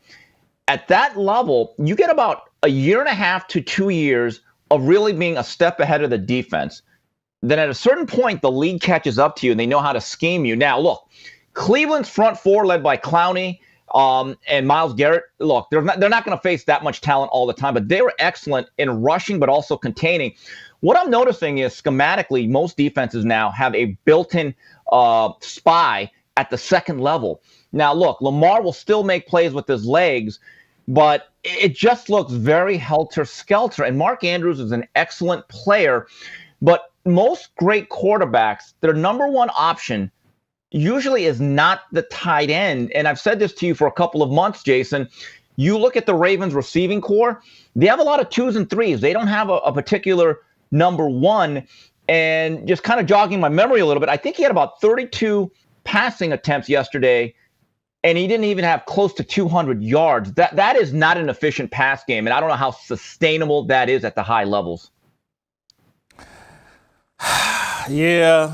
at that level, you get about a year and a half to 2 years of really being a step ahead of the defense. Then at a certain point, the league catches up to you and they know how to scheme you. Now, look, Cleveland's front 4 led by Clowney and Myles Garrett, look, they're not going to face that much talent all the time, but they were excellent in rushing but also containing. What I'm noticing is schematically, most defenses now have a built-in spy at the second level. Now, look, Lamar will still make plays with his legs, but it just looks very helter-skelter. And Mark Andrews is an excellent player, but most great quarterbacks, their number one option usually is not the tight end. And I've said this to you for a couple of months, Jason. You look at the Ravens receiving core, they have a lot of 2s and 3s. They don't have a particular number 1. And just kind of jogging my memory a little bit, I think he had about 32 passing attempts yesterday, and he didn't even have close to 200 yards. That is not an efficient pass game, and I don't know how sustainable that is at the high levels. Yeah,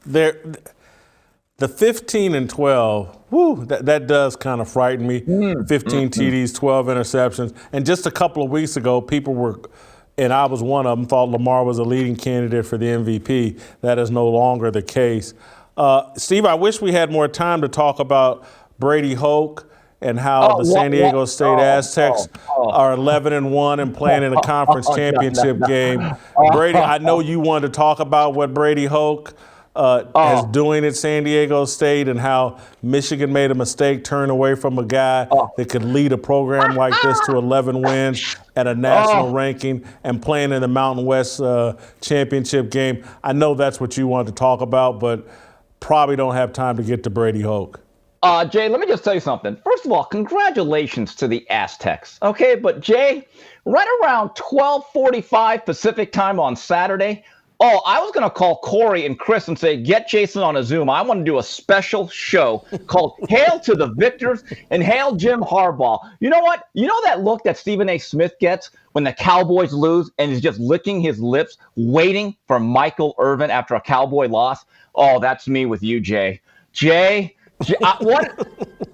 the 15 and 12, that does kind of frighten me. 15 TDs, 12 interceptions. And just a couple of weeks ago, people were, and I was one of them, thought Lamar was a leading candidate for the MVP. That is no longer the case. Steve, I wish we had more time to talk about Brady Hoke and how the San Diego State Aztecs are 11-1 and playing in a conference championship game. Brady, I know you wanted to talk about what Brady Hoke is doing at San Diego State and how Michigan made a mistake, turned away from a guy that could lead a program like this to 11 wins at a national ranking and playing in the Mountain West championship game. I know that's what you wanted to talk about, but probably don't have time to get to Brady Hoke. Jay, let me just tell you something. First of all, congratulations to the Aztecs. Okay, but Jay, right around 12:45 Pacific time on Saturday, I was going to call Corey and Chris and say, get Jason on a Zoom. I want to do a special show called Hail to the Victors and Hail Jim Harbaugh. You know what? You know that look that Stephen A. Smith gets when the Cowboys lose and he's just licking his lips, waiting for Michael Irvin after a Cowboy loss? Oh, that's me with you, Jay. Jay, what?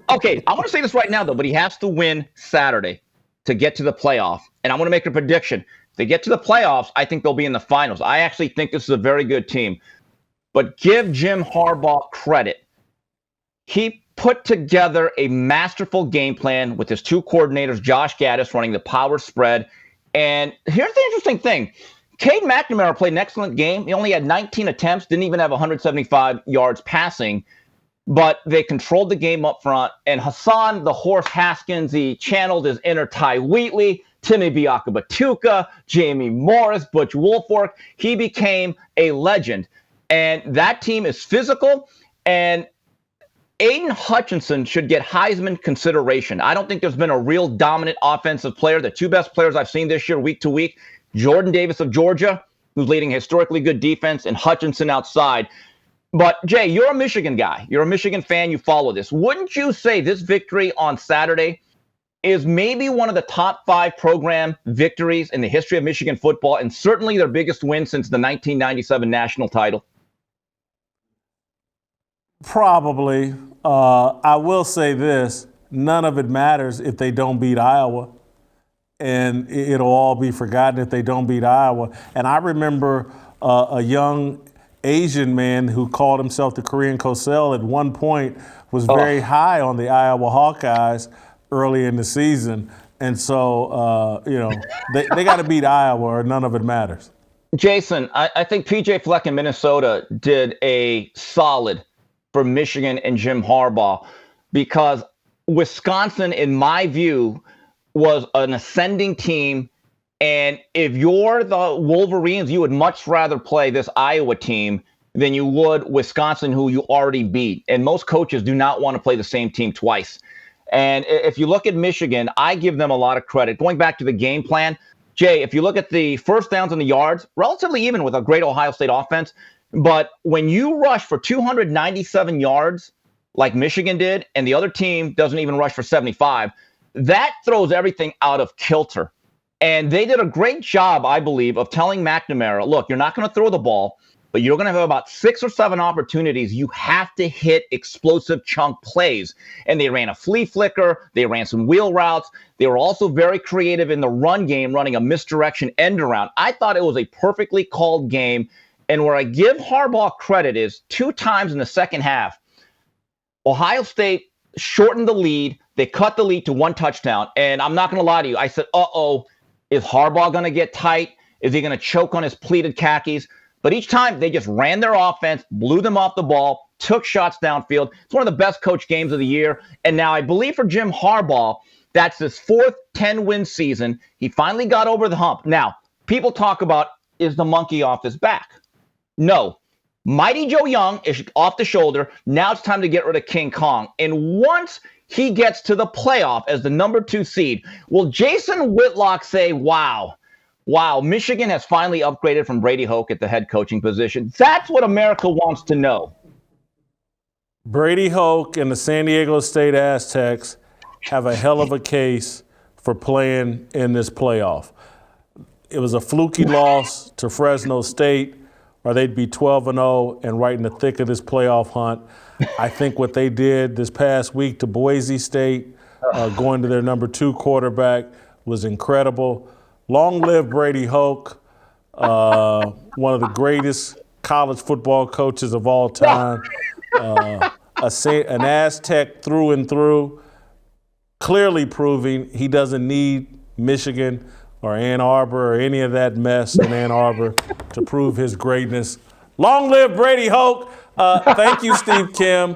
Okay, I want to say this right now, though, but he has to win Saturday to get to the playoff. And I'm going to make a prediction. If they get to the playoffs, I think they'll be in the finals. I actually think this is a very good team. But give Jim Harbaugh credit. He put together a masterful game plan with his 2 coordinators, Josh Gaddis running the power spread. And here's the interesting thing. Cade McNamara played an excellent game. He only had 19 attempts, didn't even have 175 yards passing, but they controlled the game up front. And Hassan, the horse Haskins, he channeled his inner Ty Wheatley, Timmy Biakabatuka, Jamie Morris, Butch Wolfork. He became a legend. And that team is physical, and Aiden Hutchinson should get Heisman consideration. I don't think there's been a real dominant offensive player. The two best players I've seen this year, week to week, Jordan Davis of Georgia, who's leading historically good defense, and Hutchinson outside. But, Jay, you're a Michigan guy. You're a Michigan fan. You follow this. Wouldn't you say this victory on Saturday is maybe one of the top 5 program victories in the history of Michigan football, and certainly their biggest win since the 1997 national title? Probably. I will say this. None of it matters if they don't beat Iowa. And it'll all be forgotten if they don't beat Iowa. And I remember a young Asian man who called himself the Korean Cosell at one point was very high on the Iowa Hawkeyes early in the season. And so, they got to beat Iowa or none of it matters. Jason, I think P.J. Fleck in Minnesota did a solid for Michigan and Jim Harbaugh, because Wisconsin, in my view, was an ascending team. And if you're the Wolverines, you would much rather play this Iowa team than you would Wisconsin, who you already beat. And most coaches do not want to play the same team twice. And if you look at Michigan, I give them a lot of credit. Going back to the game plan, Jay, if you look at the first downs and the yards, relatively even with a great Ohio State offense. But when you rush for 297 yards like Michigan did, and the other team doesn't even rush for 75, that throws everything out of kilter. And they did a great job, I believe, of telling McNamara, look, you're not going to throw the ball, but you're going to have about 6 or 7 opportunities. You have to hit explosive chunk plays. And they ran a flea flicker. They ran some wheel routes. They were also very creative in the run game, running a misdirection end around. I thought it was a perfectly called game. And where I give Harbaugh credit is 2 times in the second half, Ohio State shortened the lead. They cut the lead to 1 touchdown. And I'm not going to lie to you. I said, is Harbaugh going to get tight? Is he going to choke on his pleated khakis? But each time they just ran their offense, blew them off the ball, took shots downfield. It's one of the best coach games of the year. And now I believe for Jim Harbaugh, that's his 4th 10-win season. He finally got over the hump. Now, people talk about, is the monkey off his back? No. Mighty Joe Young is off the shoulder. Now it's time to get rid of King Kong. And once he gets to the playoff as the number 2 seed, will Jason Whitlock say, wow, Michigan has finally upgraded from Brady Hoke at the head coaching position? That's what America wants to know. Brady Hoke and the San Diego State Aztecs have a hell of a case for playing in this playoff. It was a fluky loss to Fresno State, or they'd be 12-0 and right in the thick of this playoff hunt. I think what they did this past week to Boise State, going to their number 2 quarterback, was incredible. Long live Brady Hoke, one of the greatest college football coaches of all time. An Aztec through and through, clearly proving he doesn't need Michigan or Ann Arbor or any of that mess in Ann Arbor to prove his greatness. Long live Brady Hoke. Thank you, Steve Kim.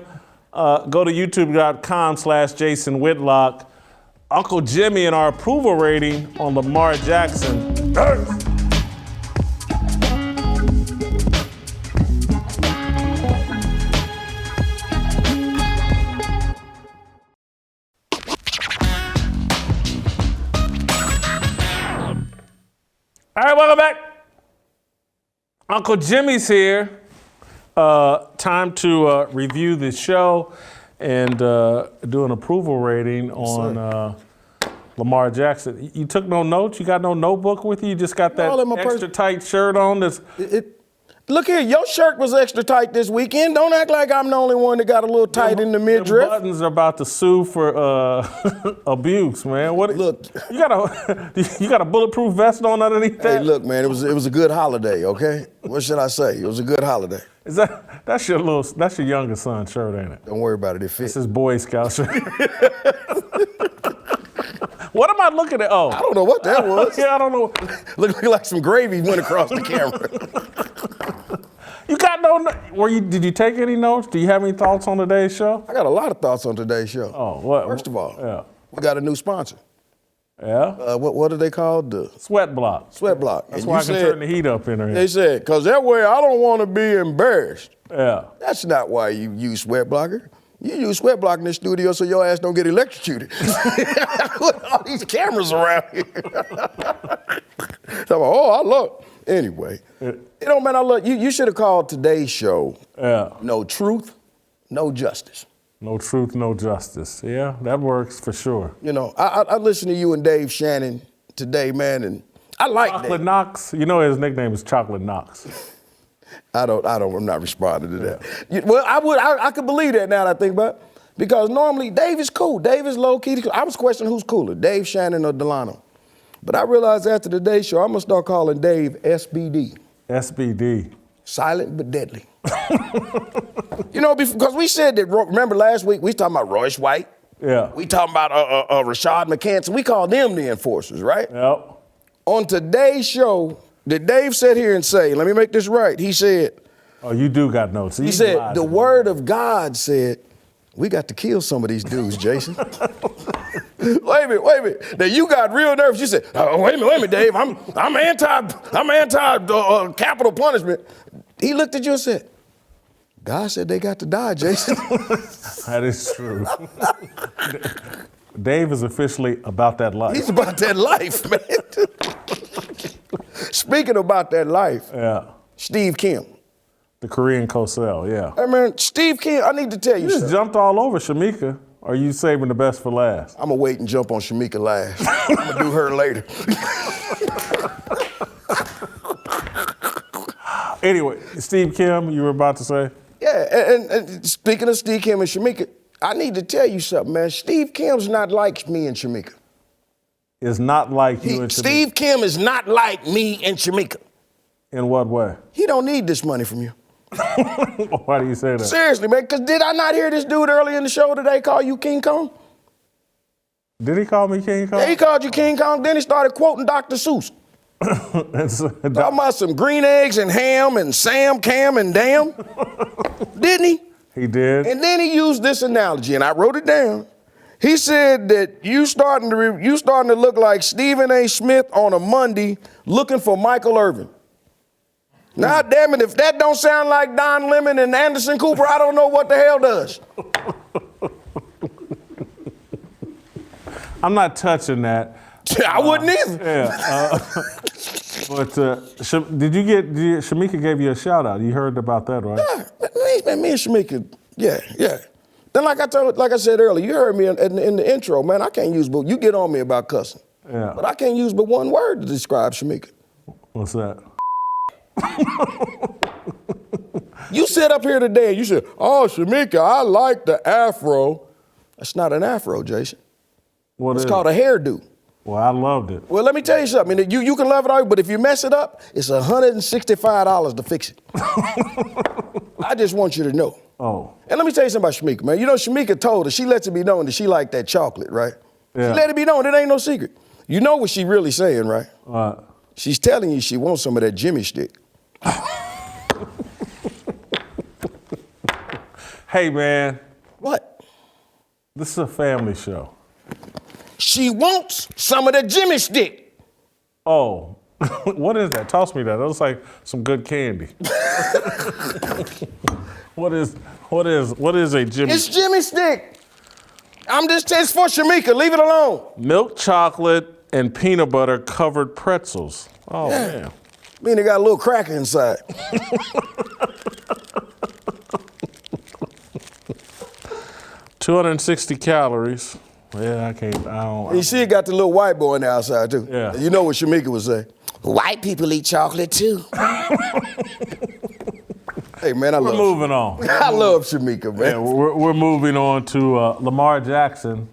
Go to youtube.com/Jason Whitlock. Uncle Jimmy and our approval rating on Lamar Jackson. All right, welcome back. Uncle Jimmy's here. Time to review the show and do an approval rating on Lamar Jackson. You took no notes? You got no notebook with you? You just got that extra tight shirt on? Look here, your shirt was extra tight this weekend. Don't act like I'm the only one that got a little tight in the midriff. The buttons are about to sue for abuse, man. Look, you got a bulletproof vest on underneath that? Hey, look, man, it was a good holiday, okay? What should I say? It was a good holiday. That's your youngest son's shirt, ain't it? Don't worry about it. It fits. This is Boy Scout shirt. What am I looking at? Oh. I don't know what that was. Yeah, I don't know. Looked like some gravy went across the camera. You got did you take any notes? Do you have any thoughts on today's show? I got a lot of thoughts on today's show. Oh, what? First of all, yeah. we got a new sponsor. Yeah? What are they called? The SweatBlock. SweatBlock. That's why I can turn the heat up in here. They said, because that way I don't want to be embarrassed. Yeah. That's not why you use SweatBlocker. You use SweatBlock in the studio so your ass don't get electrocuted. With all these cameras around here. So, I love. Anyway, it don't matter. Look, you should have called today's show. Yeah. No truth, no justice. No truth, no justice. Yeah, that works for sure. You know, I listened to you and Dave Shannon today, man, and I like that. Chocolate Knox. You know his nickname is Chocolate Knox. I'm not responding to that. Well, I could believe that now that I think about it. Because normally Dave is cool. Dave is low key. I was questioning who's cooler, Dave Shannon or Delano. But I realized after today's show, I'm gonna start calling Dave SBD. SBD. Silent but deadly. You know, because we said that, remember last week, we was talking about Royce White. Yeah. We talking about Rashad McCants. We called them the enforcers, right? Yep. On today's show, did Dave sit here and say, let me make this right, he said, oh, you do got notes. He said, the word of God said, we got to kill some of these dudes, Jason. Wait a minute. Now you got real nervous. You said, wait a minute, Dave. I'm anti capital punishment. He looked at you and said, God said they got to die, Jason. That is true. Dave is officially about that life. He's about that life, man. Speaking about that life, yeah. Steve Kim. The Korean Cosell, yeah. Hey, man, Steve Kim, I need to tell you something. You just jumped all over Shemeka. Or are you saving the best for last? I'm going to wait and jump on Shemeka last. I'm going to do her later. Anyway, Steve Kim, you were about to say? Yeah, and speaking of Steve Kim and Shemeka, I need to tell you something, man. Steve Kim's not like me and Shemeka. Is not like you and Shemeka? Steve Kim is not like me and Shemeka. In what way? He don't need this money from you. Why do you say that? Seriously, man, because did I not hear this dude earlier in the show today call you King Kong? Did he call me King Kong? Yeah, he called you King Kong, then he started quoting Dr. Seuss. Talking about some green eggs and ham and Sam, Cam, and damn. Didn't he? He did. And then he used this analogy, and I wrote it down. He said that you starting to look like Stephen A. Smith on a Monday looking for Michael Irvin. Now, damn it, if that don't sound like Don Lemon and Anderson Cooper, I don't know what the hell does. I'm not touching that. I wouldn't either. Yeah. But did Shemeka gave you a shout out. You heard about that, right? Yeah, me and Shemeka, yeah. Then like I said earlier, you heard me in the intro, man, I can't use, but you get on me about cussing. Yeah. But I can't use but one word to describe Shemeka. What's that? You sit up here today and you said, oh, Shemeka, I like the afro. That's not an afro, Jason. It's called a hairdo. Well, I loved it. Well, let me tell you something. You can love it all, but if you mess it up, it's $165 to fix it. I just want you to know. Oh. And let me tell you something about Shemeka, man. You know, Shemeka told her, she lets it be known that she liked that chocolate, right? Yeah. She let it be known, it ain't no secret. You know what she really saying, right? What? She's telling you she wants some of that Jimmy stick. Hey, man. What? This is a family show. She wants some of the Jimmy stick. Oh, what is that? Toss me that. That looks like some good candy. What is a Jimmy? It's Jimmy stick. It's for Shemeka. Leave it alone. Milk chocolate and peanut butter covered pretzels. Oh, yeah. Man. I mean, they got a little cracker inside. 260 calories. Yeah, I don't. You see, it got the little white boy on the outside, too. Yeah. You know what Shemeka would say. White people eat chocolate, too. Hey, man, We're moving on. I love Shemeka, man. Yeah, we're moving on to Lamar Jackson.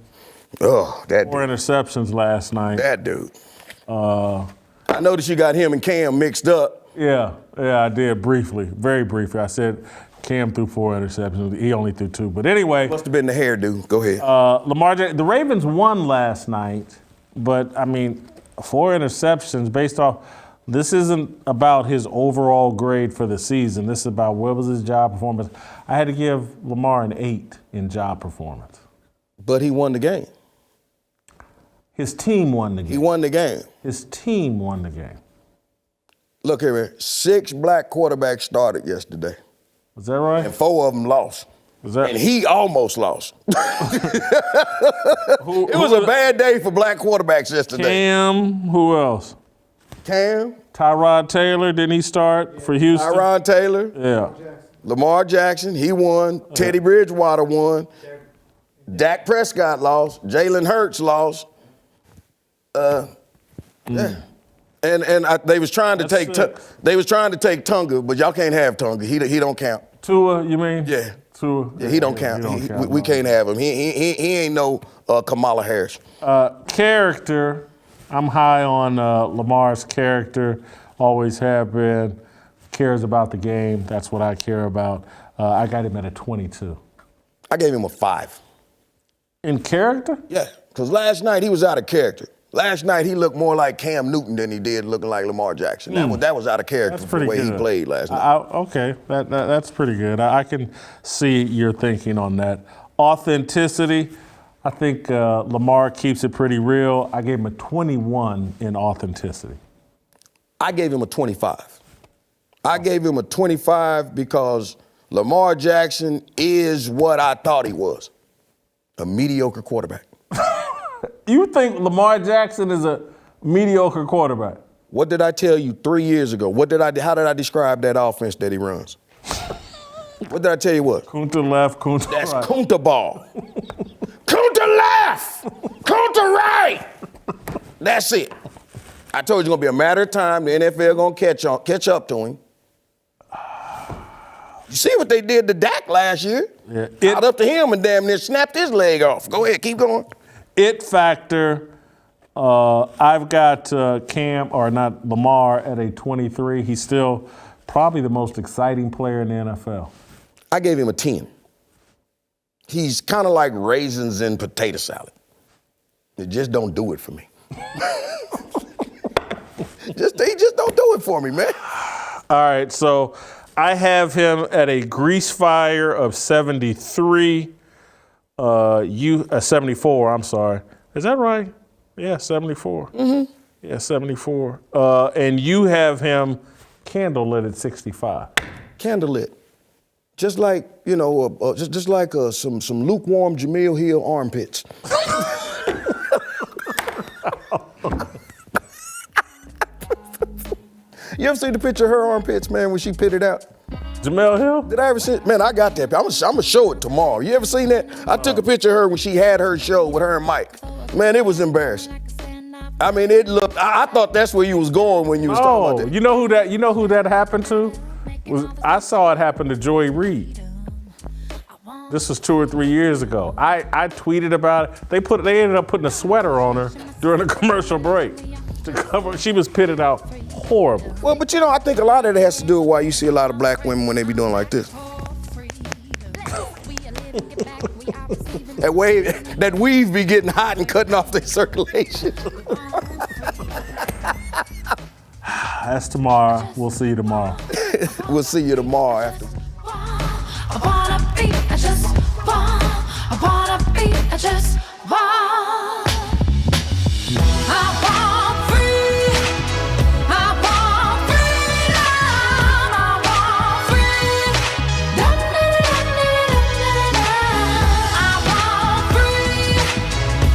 Oh, that dude. 4 interceptions last night. That dude. I noticed you got him and Cam mixed up. Yeah, I did briefly, very briefly. I said Cam threw 4 interceptions. He only threw 2. But anyway. Must have been the hairdo. Go ahead. Lamar Jackson, the Ravens won last night, But, I mean, 4 interceptions based off, this isn't about his overall grade for the season. This is about what was his job performance. I had to give Lamar an 8 in job performance. But he won the game. His team won the game. He won the game. His team won the game. Look here, man. 6 black quarterbacks started yesterday. Was that right? And 4 of them lost. And he almost lost. It was a bad day for black quarterbacks yesterday. Cam, who else? Cam. Tyrod Taylor, didn't he start for Houston? Tyrod Taylor. Yeah. Lamar Jackson, he won. Teddy Bridgewater won. Dak Prescott lost. Jalen Hurts lost. Yeah. And they was trying to take Tunga, but y'all can't have Tunga. He don't count. Tua, you mean? Yeah. Tua. Yeah, he don't count. We can't have him. He ain't no Kamala Harris. Character, I'm high on Lamar's character. Always have been. Cares about the game. That's what I care about. I got him at a 22. I gave him a 5. In character? Yeah, because last night he was out of character. Last night he looked more like Cam Newton than he did looking like Lamar Jackson. That was out of character for the way he played last night. Okay, that's pretty good. I can see your thinking on that. Authenticity, I think Lamar keeps it pretty real. I gave him a 21 in authenticity. I gave him a 25. I gave him a 25 because Lamar Jackson is what I thought he was, a mediocre quarterback. You think Lamar Jackson is a mediocre quarterback? What did I tell you 3 years ago? How did I describe that offense that he runs? What did I tell you what? Kunta left, Kunta That's right. Kunta ball. Kunta left, Kunta right. That's it. I told you it's gonna be a matter of time. The NFL gonna catch up to him. You see what they did to Dak last year? Yeah. Got up to him and damn near snapped his leg off. Go ahead, keep going. It factor, I've got Lamar at a 23. He's still probably the most exciting player in the NFL. I gave him a 10. He's kind of like raisins in potato salad. It just don't do it for me. He just don't do it for me, man. All right, so I have him at a grease fire of 73. 74, I'm sorry. Is that right? Yeah, 74. Mm-hmm. Yeah, 74. And you have him candlelit at 65. Candlelit. Just like, just like some lukewarm Jamil Hill armpits. You ever see the picture of her armpits, man, when she pitted out? Jamel Hill? Did I ever see it? Man, I got that. I'm gonna show it tomorrow. You ever seen that? I took a picture of her when she had her show with her and Mike. Man, it was embarrassing. I mean, it looked. I thought that's where you was going when you was talking about that. You know who that happened to? I saw it happen to Joy Reid. This was 2 or 3 years ago. I tweeted about it. They ended up putting a sweater on her during a commercial break to cover. She was pitted out horrible. Well, but I think a lot of it has to do with why you see a lot of black women when they be doing like this. That weave be getting hot and cutting off their circulation. That's tomorrow. We'll see you tomorrow. We'll see you tomorrow after. I wanna be, I just want. I wanna be, I just want. I want free. I want freedom. I want free. I want free.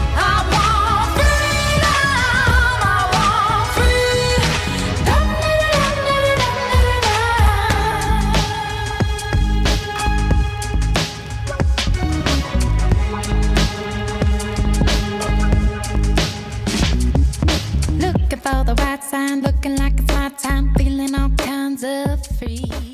I want freedom. I want free. Looking for the right sign, looking like it's my time, feeling all kinds of free.